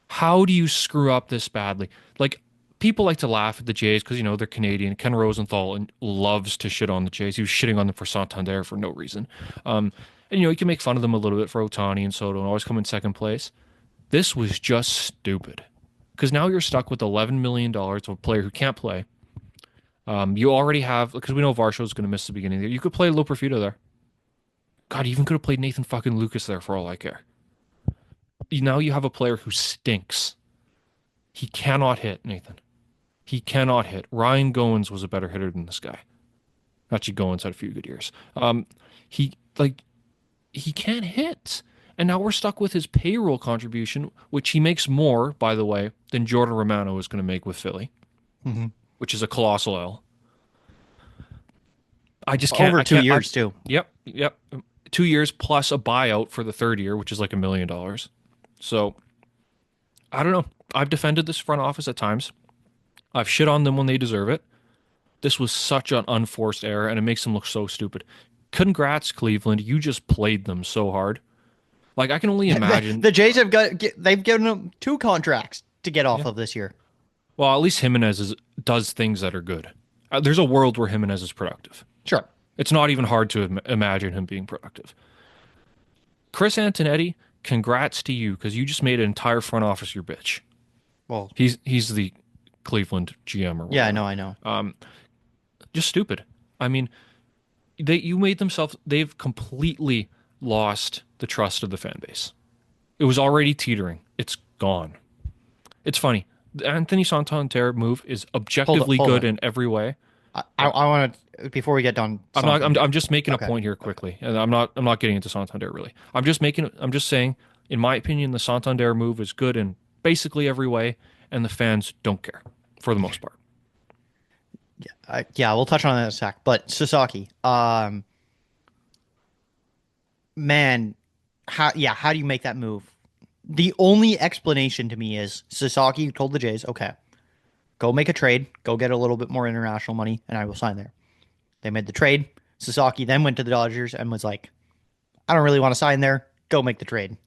How do you screw up this badly? Like, people like to laugh at the Jays because, they're Canadian. Ken Rosenthal loves to shit on the Jays. He was shitting on them for Santander for no reason. And, you can make fun of them a little bit for Ohtani and Soto and always come in second place. This was just stupid. Because now you're stuck with $11 million of a player who can't play. You already have, because we know Varsho's going to miss the beginning of the year. You could play Lo Profito there. God, you even could have played Nathan fucking Lucas there for all I care. Now you have a player who stinks. He cannot hit, Nathan. He cannot hit. Ryan Goins was a better hitter than this guy. Actually, Goins had a few good years. He can't hit. And now we're stuck with his payroll contribution, which he makes more, by the way, than Jordan Romano is going to make with Philly, which is a colossal L. I just can't. Over 2 years, too. Yep. 2 years plus a buyout for the third year, which is like $1 million. So, I don't know. I've defended this front office at times. I've shit on them when they deserve it. This was such an unforced error, and it makes them look so stupid. Congrats, Cleveland. You just played them so hard. Like, I can only imagine. The Jays they've given them 2 contracts to get off of this year. Well, at least Jimenez does things that are good. There's a world where Jimenez is productive. Sure. It's not even hard to imagine him being productive. Chris Antonetti, congrats to you, because you just made an entire front office your bitch. Well, he's the Cleveland GM or whatever. Yeah, I know. Just stupid. I mean, they've completely lost the trust of the fan base. It was already teetering. It's gone. It's funny. The Anthony Santander move is objectively good in every way. I want to, before we get done. I'm just making a point here quickly, and I'm not getting into Santander really. I'm just saying, in my opinion, the Santander move is good in basically every way, and the fans don't care for the most part. Yeah, we'll touch on that in a sec. But Sasaki, man, how do you make that move? The only explanation to me is Sasaki told the Jays, okay, go make a trade, go get a little bit more international money, and I will sign there. They made the trade. Sasaki then went to the Dodgers and was like, I don't really want to sign there. Go make the trade.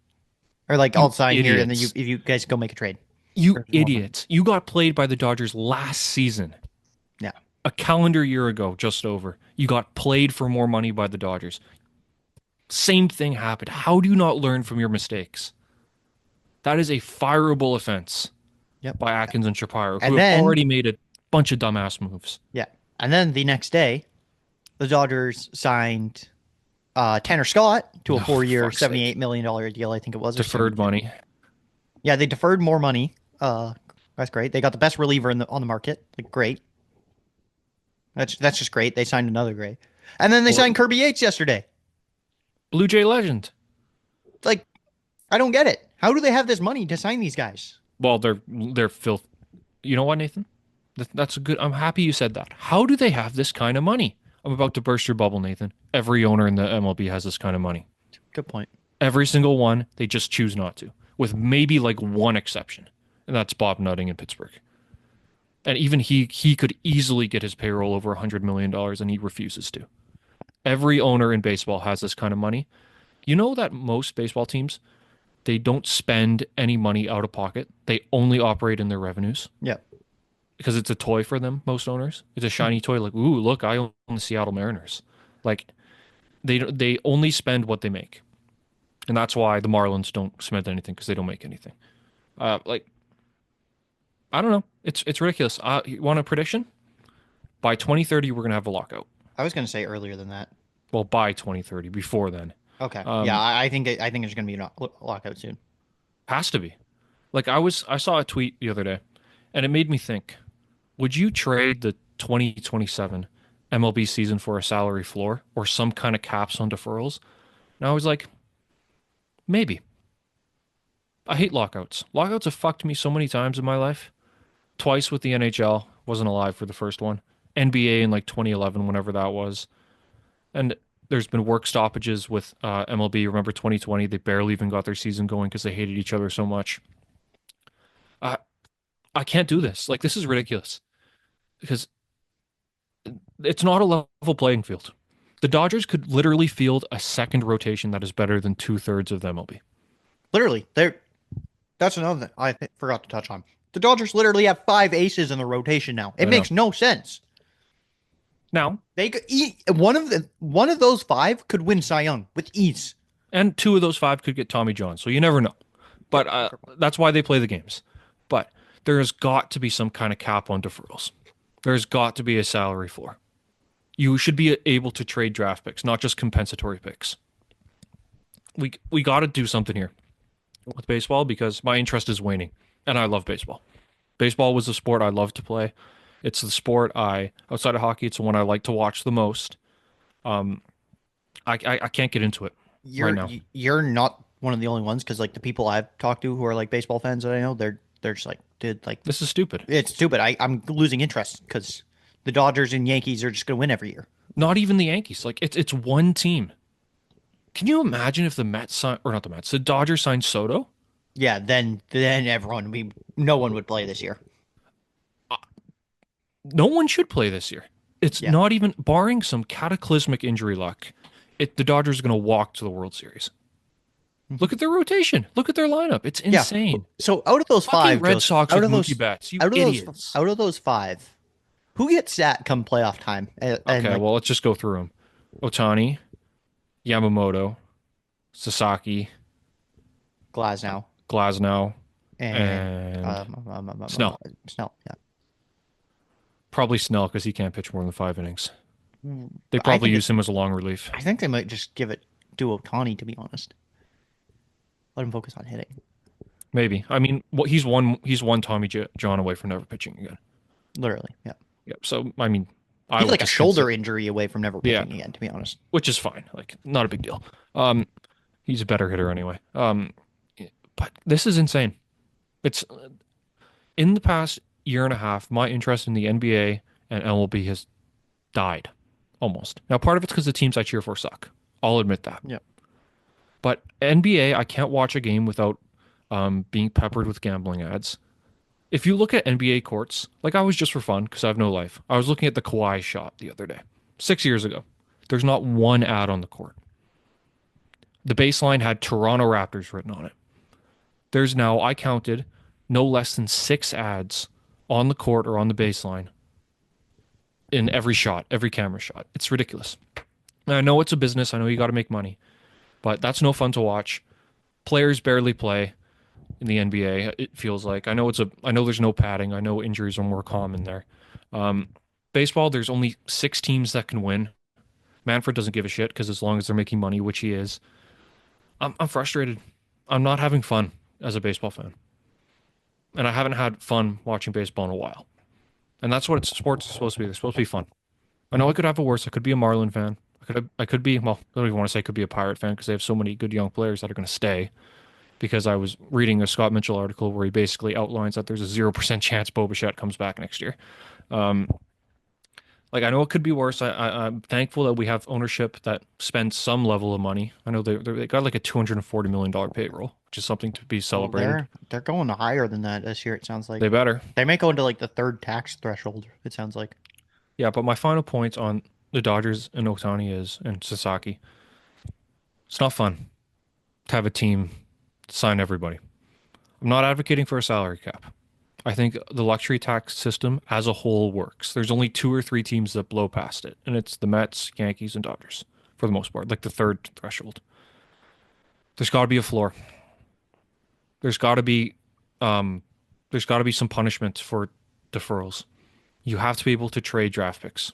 Or like, I'll sign here, and then if you guys go make a trade. You idiots. You got played by the Dodgers last season. Yeah. A calendar year ago, just over. You got played for more money by the Dodgers. Same thing happened. How do you not learn from your mistakes? That is a fireable offense by Atkins and Shapiro, who have already made a bunch of dumbass moves. Yeah. And then the next day, the Dodgers signed Tanner Scott to a 4-year, $78 million deal, I think it was. Deferred money. Yeah, they deferred more money. That's great. They got the best reliever on the market. Like, great. That's just great. They signed another great. And then they signed Kirby Yates yesterday. Blue Jay legend. Like, I don't get it. How do they have this money to sign these guys? Well, they're filth. You know what, Nathan? That's a good. I'm happy you said that. How do they have this kind of money? I'm about to burst your bubble, Nathan. Every owner in the MLB has this kind of money. Good point. Every single one. They just choose not to, with maybe like one exception, and that's Bob Nutting in Pittsburgh. And even he could easily get his payroll over $100 million, and he refuses to. Every owner in baseball has this kind of money. You know that most baseball teams, they don't spend any money out of pocket. They only operate in their revenues Yeah. because it's a toy for them, most owners. It's a shiny toy like, ooh, look, I own the Seattle Mariners. Like they only spend what they make. And that's why the Marlins don't spend anything because they don't make anything. Like I don't know. It's ridiculous. You want a prediction? By 2030, we're gonna have a lockout. I was going to say earlier than that. Well, by 2030, before then. Okay. Um, Yeah, I think there's going to be a lockout soon. Has to be. Like I saw a tweet the other day, and it made me think: would you trade the 2027 MLB season for a salary floor or some kind of caps on deferrals? And I was like, maybe. I hate lockouts. Lockouts have fucked me so many times in my life. Twice with the NHL, wasn't alive for the first one. NBA in like 2011, whenever that was. And there's been work stoppages with MLB. Remember 2020? They barely even got their season going because they hated each other so much. I can't do this. Like, this is ridiculous because it's not a level playing field. The Dodgers could literally field a second rotation that is better than 2/3 of the MLB. Literally, that's another thing forgot to touch on. The Dodgers literally have 5 aces in the rotation now. It makes no sense. Now, They could one of those 5 could win Cy Young with ease. and 2 of those 5 could get Tommy John, so you never know. But that's why they play the games. But there's got to be some kind of cap on deferrals. There's got to be a salary floor. You should be able to trade draft picks, not just compensatory picks. We got to do something here with baseball because my interest is waning, and I love baseball. Baseball was the sport I love to play. It's the sport outside of hockey, it's the one I like to watch the most. I can't get into it right now. You're not one of the only ones because like the people I've talked to who are like baseball fans that I know, they're just like, dude, like This is stupid. it's stupid. I'm losing interest because the Dodgers and Yankees are just gonna win every year. Not even the Yankees. Like it's one team. Can you imagine if the Dodgers signed Soto? Yeah, then no one would play this year. No one should play this year. It's not even barring some cataclysmic injury luck. The Dodgers are going to walk to the World Series. Look at their rotation. Look at their lineup. It's insane. So out of those Fucking 5, Red Joseph, Sox with Mookie Betts. You idiots. Out of those 5, who gets sat come playoff time? Okay, well, let's just go through them. Ohtani, Yamamoto, Sasaki, Glasnow and Snell. Snell, yeah. Probably Snell because he can't pitch more than 5 innings. They probably use him as a long relief. I think they might just do Ohtani, to be honest. Let him focus on hitting. Maybe. I mean, he's one Tommy John away from never pitching again. Literally, yeah. Yeah. So I mean, He's like a shoulder injury away from never pitching again, to be honest. Which is fine. Like, not a big deal. He's a better hitter anyway. But this is insane. It's in the past year and a half, my interest in the NBA and MLB has died almost. Now, part of it's because the teams I cheer for suck. I'll admit that. Yeah. But NBA, I can't watch a game without being peppered with gambling ads. If you look at NBA courts, like I was just for fun because I have no life. I was looking at the Kawhi shot the other day, 6 years ago. There's not one ad on the court. The baseline had Toronto Raptors written on it. There's now, I counted, no less than 6 ads on the court or on the baseline in every shot, every camera shot. It's ridiculous. And I know it's a business. I know you got to make money, but that's no fun to watch. Players barely play in the NBA. It feels like I know there's no padding. I know injuries are more common there. Baseball, there's only 6 teams that can win. Manfred doesn't give a shit because as long as they're making money, which he is, I'm frustrated. I'm not having fun as a baseball fan. And I haven't had fun watching baseball in a while. And that's what sports is supposed to be. They're supposed to be fun. I know I could have a worse. I could be a Marlin fan. I could be, well, I don't even want to say I could be a Pirate fan because they have so many good young players that are going to stay. Because I was reading a Scott Mitchell article where he basically outlines that there's a 0% chance Bo Bichette comes back next year. I know it could be worse. I'm thankful that we have ownership that spends some level of money. I know they got like a $240 million payroll, which is something to be celebrated. They're going higher than that this year, it sounds like. They better. They may go into like the 3rd tax threshold, it sounds like. Yeah, but my final point on the Dodgers and Ohtani and Sasaki, it's not fun. to have a team sign everybody. I'm not advocating for a salary cap. I think the luxury tax system as a whole works. There's only 2 or 3 teams that blow past it, and it's the Mets, Yankees, and Dodgers for the most part, like the third threshold. There's got to be a floor. There's got to be, some punishment for deferrals. You have to be able to trade draft picks.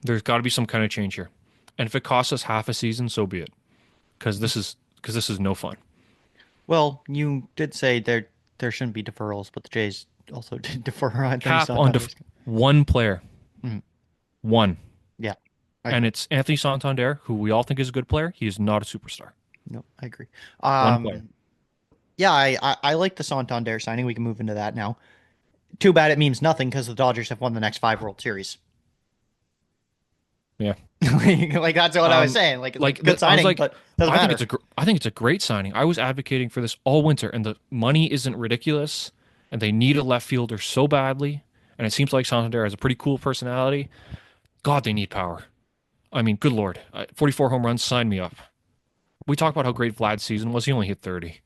There's got to be some kind of change here, and if it costs us half a season, so be it. Because this is no fun. Well, you did say there shouldn't be deferrals, but the Jays also did defer Anthony Cap on Santander. one player. Mhm. One. Yeah, And it's Anthony Santander, who we all think is a good player. He is not a superstar. no, I agree. One player. Yeah, I like the Santander signing. We can move into that now. Too bad it means nothing because the Dodgers have won the next 5 World Series. Yeah. Like that's what I was saying. Like good signing, but doesn't matter. I think it's a great signing. I was advocating for this all winter, and the money isn't ridiculous, and they need a left fielder so badly, and it seems like Santander has a pretty cool personality. God, they need power. I mean, good Lord. 44 home runs, sign me up. We talk about how great Vlad's season was. He only hit 30.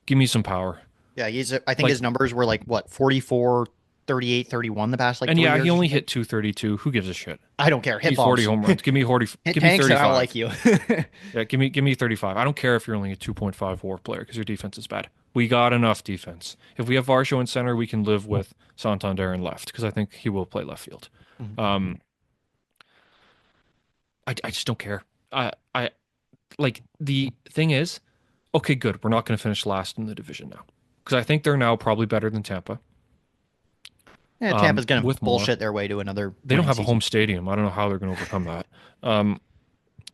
Give me some power. Yeah, I think his numbers were like, what, 44, 38, 31 the past, like, and 3 yeah, years he or only something? hit 232. Who gives a shit? I don't care. Hit He's balls. 40 home runs. Give me 40. Hit Give me tanks, 35. I don't like you. Yeah, give me 35. I don't care if you're only a 2.5 WAR player because your defense is bad. We got enough defense. If we have Varsho in center, we can live with Santander in left because I think he will play left field. Mhm. I just don't care. I like the thing is, okay, good. We're not going to finish last in the division now because I think they're now probably better than Tampa. Yeah, Tampa's going to with more. bullshit their way to another. They don't winning have a season. home stadium. I don't know how they're going to overcome that.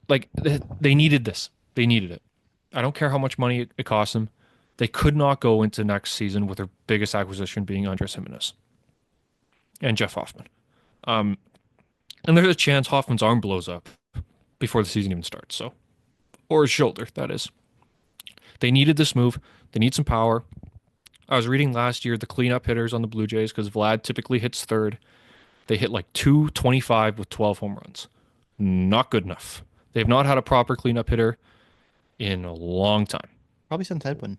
Like they needed this. They needed it. I don't care how much money it cost them. They could not go into next season with their biggest acquisition being Andres Jimenez and Jeff Hoffman. And there's a chance Hoffman's arm blows up before the season even starts. So, or his shoulder, that is. They needed this move. They need some power. I was reading last year the cleanup hitters on the Blue Jays because Vlad typically hits third. They hit like 225 with 12 home runs. Not good enough. They've not had a proper cleanup hitter in a long time. Probably since Edwin.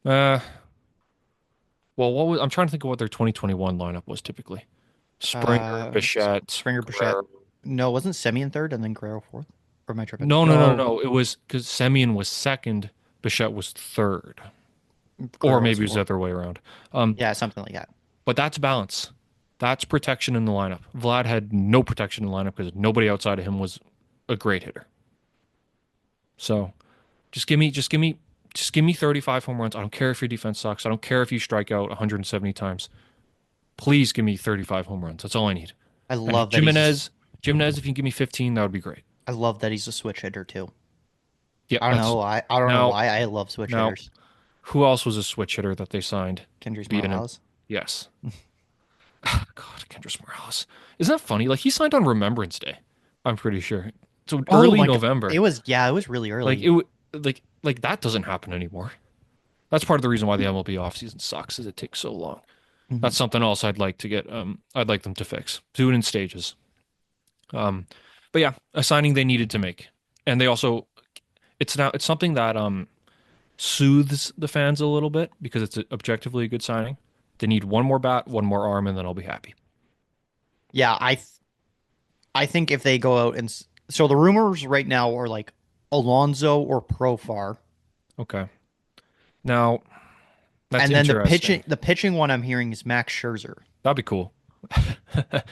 Well, I'm trying to think of what their 2021 lineup was typically. Springer, Bichette, Springer, Bichette. Guerrero. No, wasn't Semien third and then Guerrero fourth? Or am I tripping? No. It was because Semien was second, Bichette was third. Or maybe it was the other way around. Yeah, something like that. But that's balance. That's protection in the lineup. Vlad had no protection in the lineup because nobody outside of him was a great hitter. So just give me 35 home runs. I don't care if your defense sucks. I don't care if you strike out 170 times. Please give me 35 home runs. That's all I need. I love that. Jimenez, if you can give me 15, that would be great. I love that he's a switch hitter too. Yeah, I don't know why. I don't know why I love switch hitters. Who else was a switch hitter that they signed? Kendrys beating him? Morales. Yes. God, Kendrys Morales. Isn't that funny? Like he signed on Remembrance Day. I'm pretty sure. So early November. It was really early. Like that doesn't happen anymore. That's part of the reason why the MLB offseason sucks is it takes so long. Mhm. That's something else I'd like to get I'd like them to fix. Do it in stages. But yeah, a signing they needed to make. And they also it's something that soothes the fans a little bit because it's objectively a good signing. They need one more bat, one more arm, and then I'll be happy. Yeah, I think if they go out and so the rumors right now are like Alonso or Profar. Okay. Now, that's and then interesting. the pitching one I'm hearing is Max Scherzer. That'd be cool.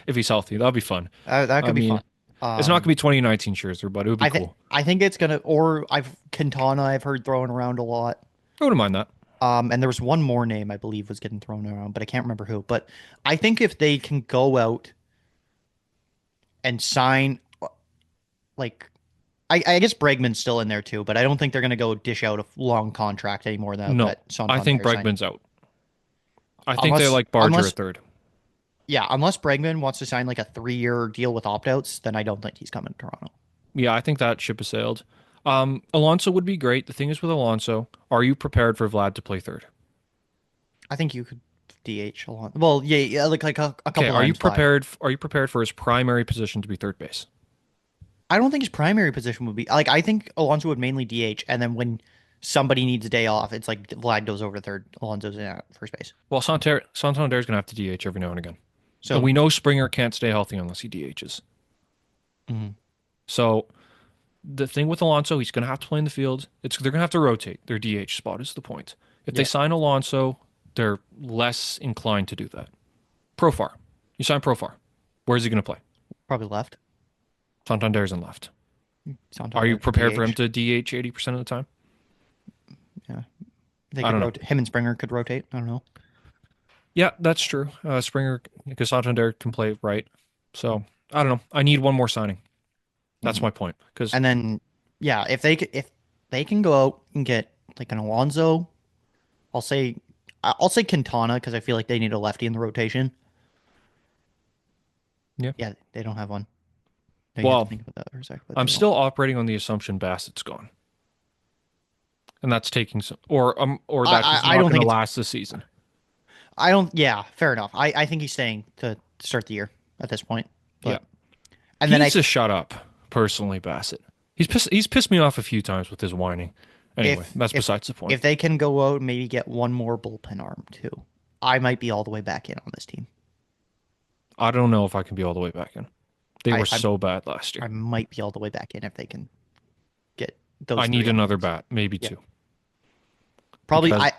If he's healthy, that'd be fun. That could be fun. It's not going to be 2019 Scherzer, but it would be cool. I think it's going to, or Quintana I've heard thrown around a lot. I wouldn't mind that. And there was one more name I believe was getting thrown around, but I can't remember who. But I think if they can go out and sign, like, I guess Bregman's still in there too, but I don't think they're going to go dish out a long contract anymore. No, I think Bregman's out. I think they like Barger at third. Yeah, unless Bregman wants to sign like a 3-year deal with opt-outs, then I don't think he's coming to Toronto. Yeah, I think that ship has sailed. Alonso would be great. The thing is with Alonso, are you prepared for Vlad to play third? I think you could DH Alonso. Well, yeah, like a couple. Okay, are you prepared for his primary position to be third base? I don't think his primary position would be like I think Alonso would mainly DH, and then when somebody needs a day off, it's like Vlad goes over to third, Alonso's in at first base. Well, Santander's going to have to DH every now and again. And So we know Springer can't stay healthy unless he DHs. mhm. So the thing with Alonso, he's going to have to play in the field. They're going to have to rotate. Their DH spot is the point. If they Yeah. sign Alonso, they're less inclined to do that. Profar. You sign Profar. Where is he going to play? Probably left. Santander's in left. Santander Are you could prepared for him DH. to DH 80% of the time? Yeah, they I could don't know. rotate. Him and Springer could rotate. I don't know. Yeah, that's true. Springer, because Santander can play right. So, I don't know. I need one more signing. That's my point. Because And then, yeah, if they can go out and get like an Alonso, I'll say Quintana because I feel like they need a lefty in the rotation. Yeah. Yeah, they don't have one. No, you have Well, to think about that for a sec, but I'm they still operating on the assumption Bassett's gone. And that's taking some, or that he's I not don't going think to it's- last this season. I don't. Yeah, fair enough. I think he's staying to start the year at this point. But, Yeah. and He then needs to shut up, personally, Bassett. He's pissed me off a few times with his whining. Anyway, that's besides the point. If they can go out and maybe get one more bullpen arm too, I might be all the way back in on this team. I don't know if I can be all the way back in. They were I'm- so bad last year. I might be all the way back in if they can get those. I need three another arms. bat, maybe Yeah. two. Probably. because-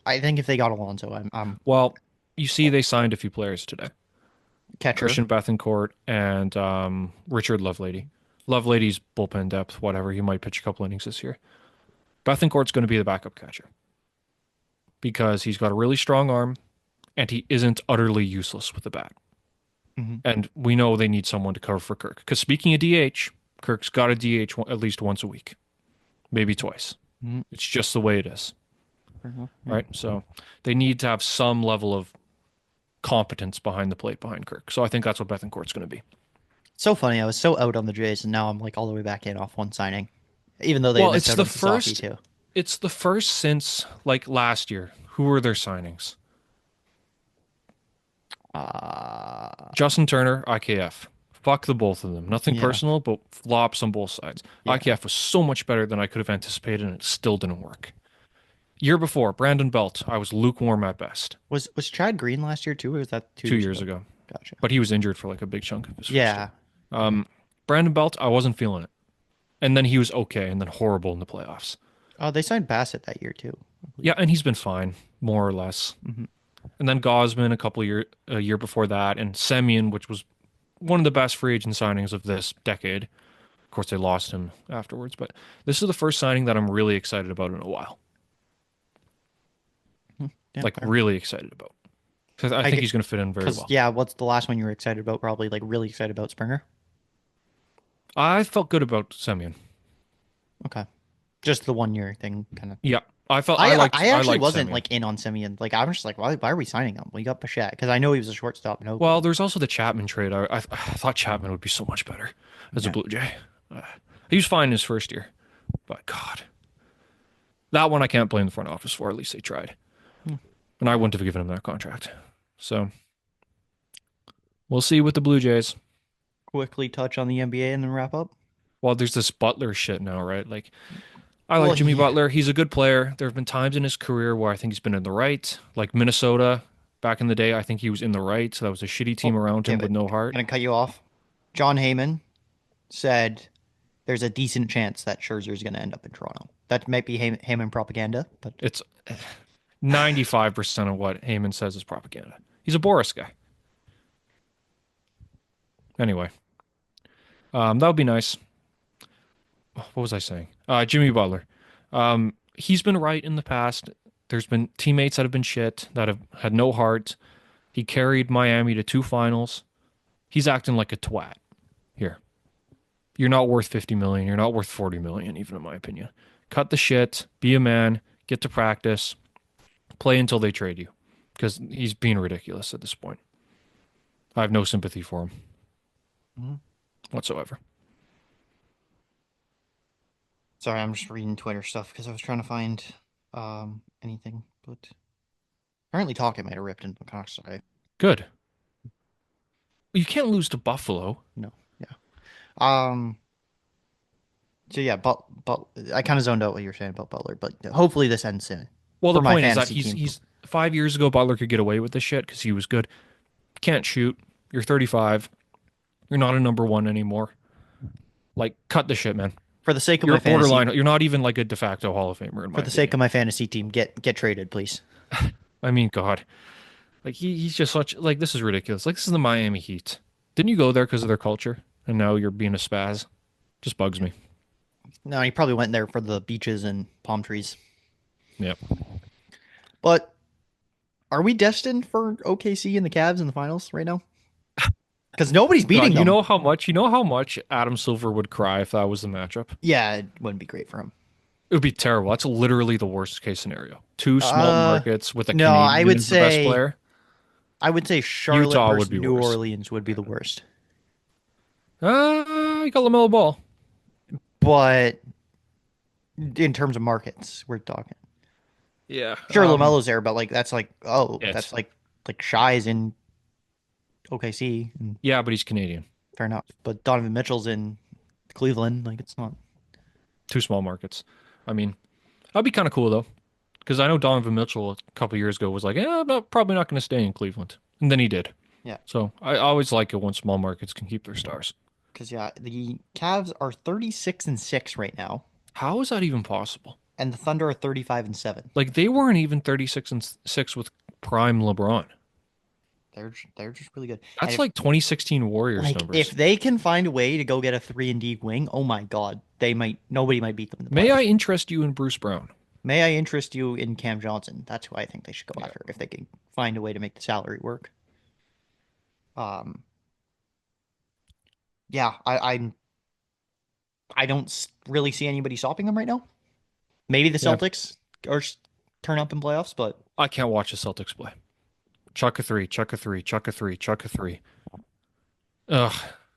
I think if they got Alonso, I'm Well, you see, they signed a few players today. catcher. Christian Bethencourt and Richard Lovelady. Lovelady's bullpen depth, whatever. He might pitch a couple innings this year. Bethencourt's going to be the backup catcher because he's got a really strong arm and he isn't utterly useless with the bat. Mhm. And we know they need someone to cover for Kirk. Because speaking of DH, Kirk's got a DH at least once a week, maybe twice. Mhm. It's just the way it is, Mhm. right? So they need to have some level of competence behind the plate behind Kirk. So I think that's what Bethencourt's going to be. So funny. I was so out on the Jays, and now I'm like all the way back in off one signing, even though they Well, missed it's out the on Sasaki first- too. It's the first since like last year. Who were their signings? Justin Turner, IKF. Fuck the both of them. Nothing Yeah. personal, but flops on both sides. Yeah. IKF was so much better than I could have anticipated, and it still didn't work. Year before, Brandon Belt, I was lukewarm at best. Was Chad Green last year too, or was that 2 years ago. Gotcha. But he was injured for like a big chunk of his first Yeah. year. Brandon Belt, I wasn't feeling it. And then he was okay, and then horrible in the playoffs. Oh, they signed Bassett that year too. Yeah, and he's been fine, more or less. And then Gosman a year before that, and Semyon, which was one of the best free agent signings of this decade. Of course, they lost him afterwards, but this is the first signing that I'm really excited about in a while. Yeah, Like, fair. really excited about. Because I think get- he's going to fit in very 'Cause, well. yeah, what's the last one you were excited about? Probably like really excited about Springer. I felt good about Semyon. Okay, just the 1 year thing, kind of. Yeah, I I liked actually wasn't Semyon. like in on Simeon. Like I was just like, why are we signing him? We got Bichette because I know he was a shortstop. No, Well, there's also the Chapman trade. I thought Chapman would be so much better as a Blue Jay. He was fine in his first year, but God, that one I can't blame the front office for. At least they tried, and I wouldn't have given him that contract. So we'll see with the Blue Jays. quickly touch on the NBA and then wrap up. Well, there's this Butler shit now, right? Like, I like Well, Jimmy yeah. Butler. He's a good player. There have been times in his career where I think he's been in the right, like Minnesota back in the day. I think he was in the right, so that was a shitty team around him Okay, with but no heart. I'm gonna cut you off. John Heyman said there's a decent chance that Scherzer's gonna end up in Toronto. That might be Heyman propaganda, but It's 95% of what Heyman says is propaganda. He's a Boris guy. Anyway, that would be nice. What was I saying? Jimmy Butler. He's been right in the past. There's been teammates that have been shit, that have had no heart. He carried Miami to 2 finals. He's acting like a twat here. You're not worth 50 million. You're not worth 40 million, even in my opinion. Cut the shit. Be a man. Get to practice. Play until they trade you, because he's being ridiculous at this point. I have no sympathy for him whatsoever. sorry, I'm just reading Twitter stuff because I was trying to find anything. But apparently, Talkit might have ripped into the Cox. Good. You can't lose to Buffalo. No, yeah. Um. So yeah, but I kind of zoned out what you were saying about Butler, but hopefully this ends soon Well, the for my point is that fantasy he's team. he's 5 years ago Butler could get away with this shit because he was good. Can't shoot. You're 35. You're not a number one anymore. Like, cut the shit, man. For the sake of You're my a borderline. fantasy, You're not even like a de facto Hall of Famer in for my the sake opinion. of my fantasy team, get traded, please. I mean, God, like he's just such like this is ridiculous. Like this is the Miami Heat. Didn't you go there because of their culture, and now you're being a spaz? Just bugs me. No, he probably went there for the beaches and palm trees. Yep. But are we destined for OKC and the Cavs in the finals right now? Because nobody's beating God, them. you know how much Adam Silver would cry if that was the matchup. Yeah, it wouldn't be great for him. It would be terrible. That's literally the worst case scenario. Two small markets with a No, I Canadian would as the best say player. Charlotte Utah versus would be New worse. Orleans would be the worst. You got LaMelo Ball. But in terms of markets, we're talking. Yeah. Sure, LaMelo's there, but like that's Yes. that's like Shy's in OKC. And Yeah, but he's Canadian. fair enough. But Donovan Mitchell's in Cleveland. Like it's not. Two small markets. I mean, that'd be kind of cool though, because I know Donovan Mitchell a couple years ago was like, "Yeah, probably not going to stay in Cleveland," and then he did. Yeah. So I always like it when small markets can keep their stars. Because yeah, the Cavs are 36-6 right now, How is that even possible? and the Thunder are 35-7. Like they weren't even 36-6 with prime LeBron. They're just really good. That's And if, like 2016 Warriors like numbers. if they can find a way to go get a 3-and-D wing, oh my God, nobody might beat them. In the May I playoffs. interest you in Bruce Brown? May I interest you in Cam Johnson? That's who I think they should go after if they can find a way to make the salary work. Yeah, I don't really see anybody stopping them right now. Maybe the Yeah. Celtics turn up in playoffs, but I can't watch the Celtics play. Chuck a three, chuck a three, chuck a three, chuck a three. Ugh,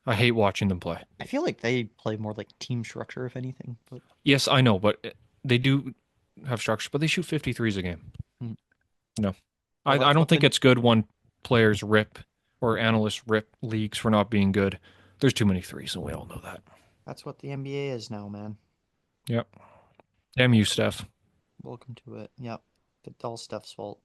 I hate watching them play. I feel like they play more like team structure, if anything. But Yes, I know, but they do have structure, but they shoot 53s a game. Hmm. No. Well, I that's don't what think the- it's good when players rip or analysts rip leagues for not being good. There's too many threes, and we all know that. that's what the NBA is now, man. Yep. Damn you, Steph. Welcome to it. Yep, it's all Steph's fault.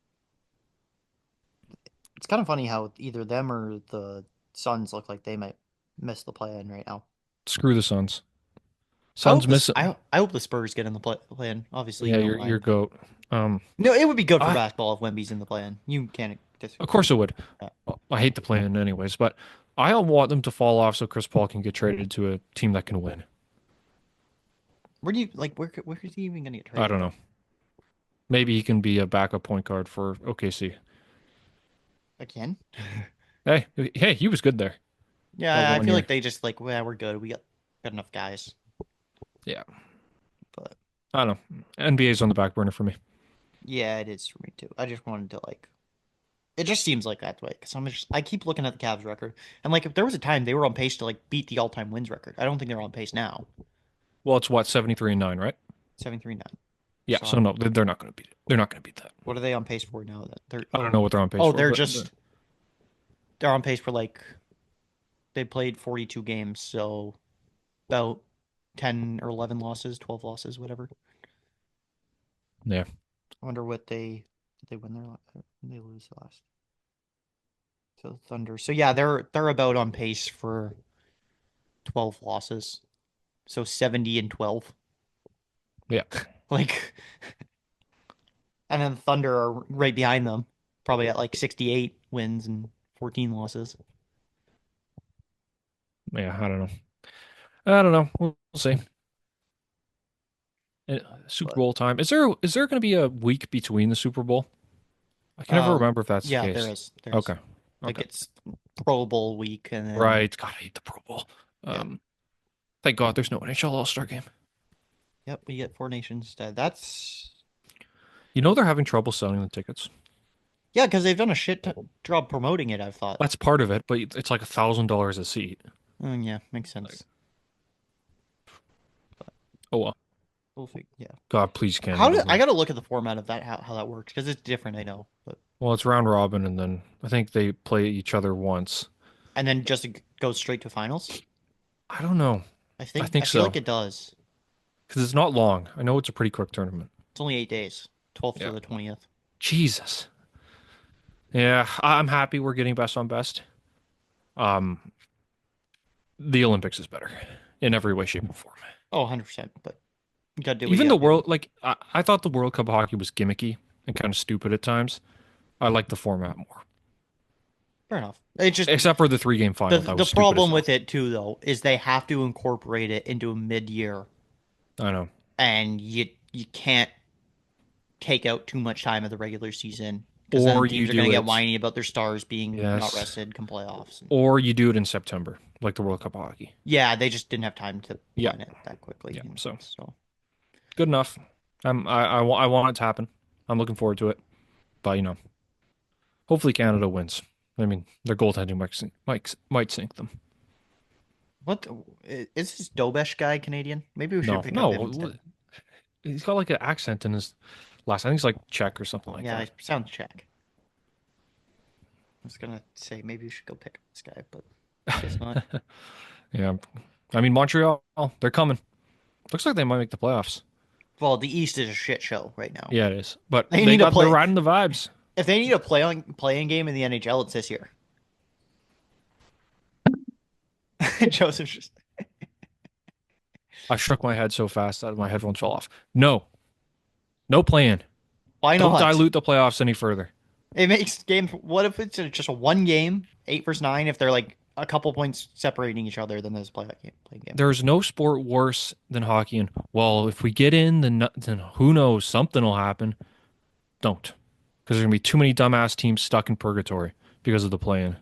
It's kind of funny how either them or the Suns look like they might miss the play-in right now. Screw the Suns. I Suns hope miss the, it. I hope the Spurs get in the play-in. Obviously, Yeah, you don't your mind. goat. No, it would be good for I- basketball if Wemby's in the play-in. You can't disagree. Of course it would. Yeah. I hate the plan anyways, but I don't want them to fall off so Chris Paul can get traded to a team that can win. Where do you where is he even gonna get traded? I don't know. Maybe he can be a backup point guard for OKC. Again? Hey, he was good there. Yeah, I one feel year. like they just like, well, we're good. We got enough guys. Yeah. But I don't know. NBA's on the back burner for me. yeah, it is for me too. I just wanted to like. It just seems like that way because I keep looking at the Cavs record and like if there was a time they were on pace to like beat the all-time wins record. I don't think they're on pace now. Well, it's what 73-9, right? 7-3-9. Yeah. So- So no, they're not going to beat it. They're not going to beat that. What are they on pace for now? That they're I don't know what they're on pace Oh, for. they're but- just they're on pace for like they played 42 games, so about 10 or 11 losses, 12 losses, whatever. Yeah. I wonder what did they win their when they lose the last. So Thunder. So yeah, they're about on pace for 12 losses. So 70-12. Yeah. Like and then the Thunder are right behind them, probably at like 68 wins and 14 losses. Yeah, I don't know. I don't know. We'll see. Super Bowl time. Is there going to be a week between the Super Bowl? I can never remember if that's Yeah, the case. there is. There is. Okay. Like Okay. it's Pro Bowl week and then Right. God, I hate the Pro Bowl. Yeah. Thank God there's no NHL All-Star game. Yep, we get Four Nations instead. That's You know they're having trouble selling the tickets. yeah, because they've done a job promoting it. I've thought. That's part of it, but it's like $1,000 a seat. Yeah, makes sense. Oh well. Yeah. God, please can't. I gotta look at the format of that how that works because it's different. I know, but Well, it's round robin, and then I think they play each other once. and then just it goes straight to finals. I don't know. I I think think I feel so like it does. because it's not long. I know it's a pretty quick tournament. It's only 8 days, 12th Yeah. to the 20th. Jesus. Yeah, I'm happy we're getting best on best. Um, the Olympics is better in every way, shape, and form. Oh, 100%. But you gotta do what you Even the gotta do. world, like I thought the World Cup of hockey was gimmicky and kind of stupid at times. I like the format more, Fair enough. It's just except for the 3-game final. That the was stupid as problem hell. with it too, though, is they have to incorporate it into a mid-year, I know. and you can't take out too much time of the regular season because Or then you teams are gonna do get it. whiny about their stars being not Yes. rested come playoffs. Or you do it in September, like the World Cup of hockey. Yeah, they just didn't have time to Yeah. plan it that quickly. Yeah. So So good enough. I want it to happen. I'm looking forward to it. But hopefully Canada wins. I mean, their goaltending might sink them. what is this Dobesh guy Canadian? Maybe we should No, pick up him no. instead. He's got like an accent in his last. I think he's like Czech or something like Yeah, that. it sounds Czech. I was gonna say maybe we should go pick up this guy, but I guess not. Yeah. I mean, Montreal, they're coming. Looks like they might make the playoffs. Well, the East is a shit show right now. Yeah, it is. But They need to play- they're riding the vibes. If they need a playing game in the NHL, it's this year. Joseph's just I shook my head so fast that my headphones fell off. No plan. why Don't not? dilute the playoffs any further. It makes games. What if it's just a one game, 8 versus 9? If they're like a couple points separating each other, then there's playing game. There's no sport worse than hockey. And well, if we get in, then who knows? Something will happen. Don't, because there's gonna be too many dumbass teams stuck in purgatory because of the play-in.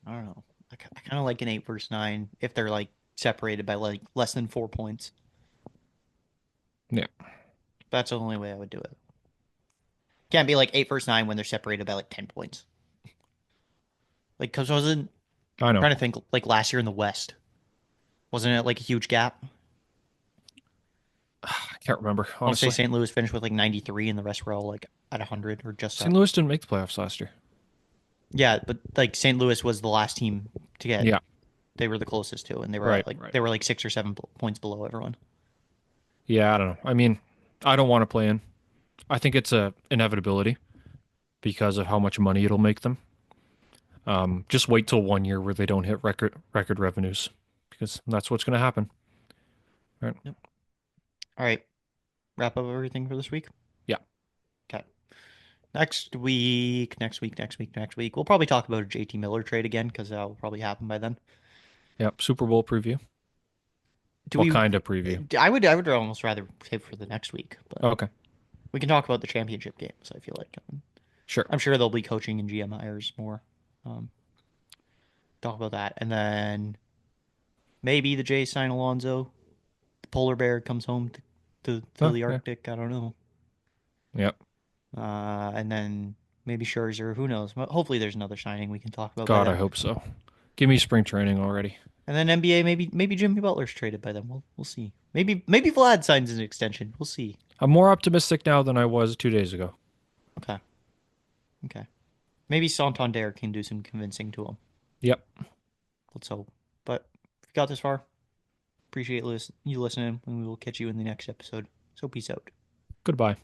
I don't know. I kind of like an 8 versus 9 if they're like separated by like less than 4 points. Yeah. That's the only way I would do it. Can't be like 8 versus 9 when they're separated by like 10 points. Like, because I know. I'm trying to think, like last year in the West, wasn't it like a huge gap? I can't remember, I want to say honestly. St. Louis finished with like 93 and the rest were all like at 100 or just St. up. Louis didn't make the playoffs last year. Yeah, but like St. Louis was the last team to get. Yeah. They were the closest to, and they were Right, like right. they were like 6 or 7 points below everyone. Yeah, I don't know. I mean, I don't want to play in. I think it's a inevitability because of how much money it'll make them. Just wait till 1 year where they don't hit record revenues, because that's what's going to happen. All right. All right, wrap up everything for this week. Yeah. Okay. Next week, we'll probably talk about a JT Miller trade again because that will probably happen by then. Yep. Super Bowl preview. What kind of preview? I would almost rather save for the next week, but Okay. we can talk about the championship games. I feel like Sure. I'm sure there'll be coaching and GM hires more. Talk about that, and then maybe the Jays sign Alonso. The polar bear comes home to Oh, the yeah. Arctic. I don't know. Yep. And then maybe Scherzer. Who knows? Hopefully, there's another signing we can talk about. by God, I then. hope so. Give me spring training already. And then NBA, maybe Jimmy Butler's traded by then. We'll see. Maybe Vlad signs an extension. We'll see. I'm more optimistic now than I was 2 days ago. Okay. Maybe Santander can do some convincing to him. Yep. Let's hope. But if you got this far, appreciate you listening, and we will catch you in the next episode. So peace out. Goodbye.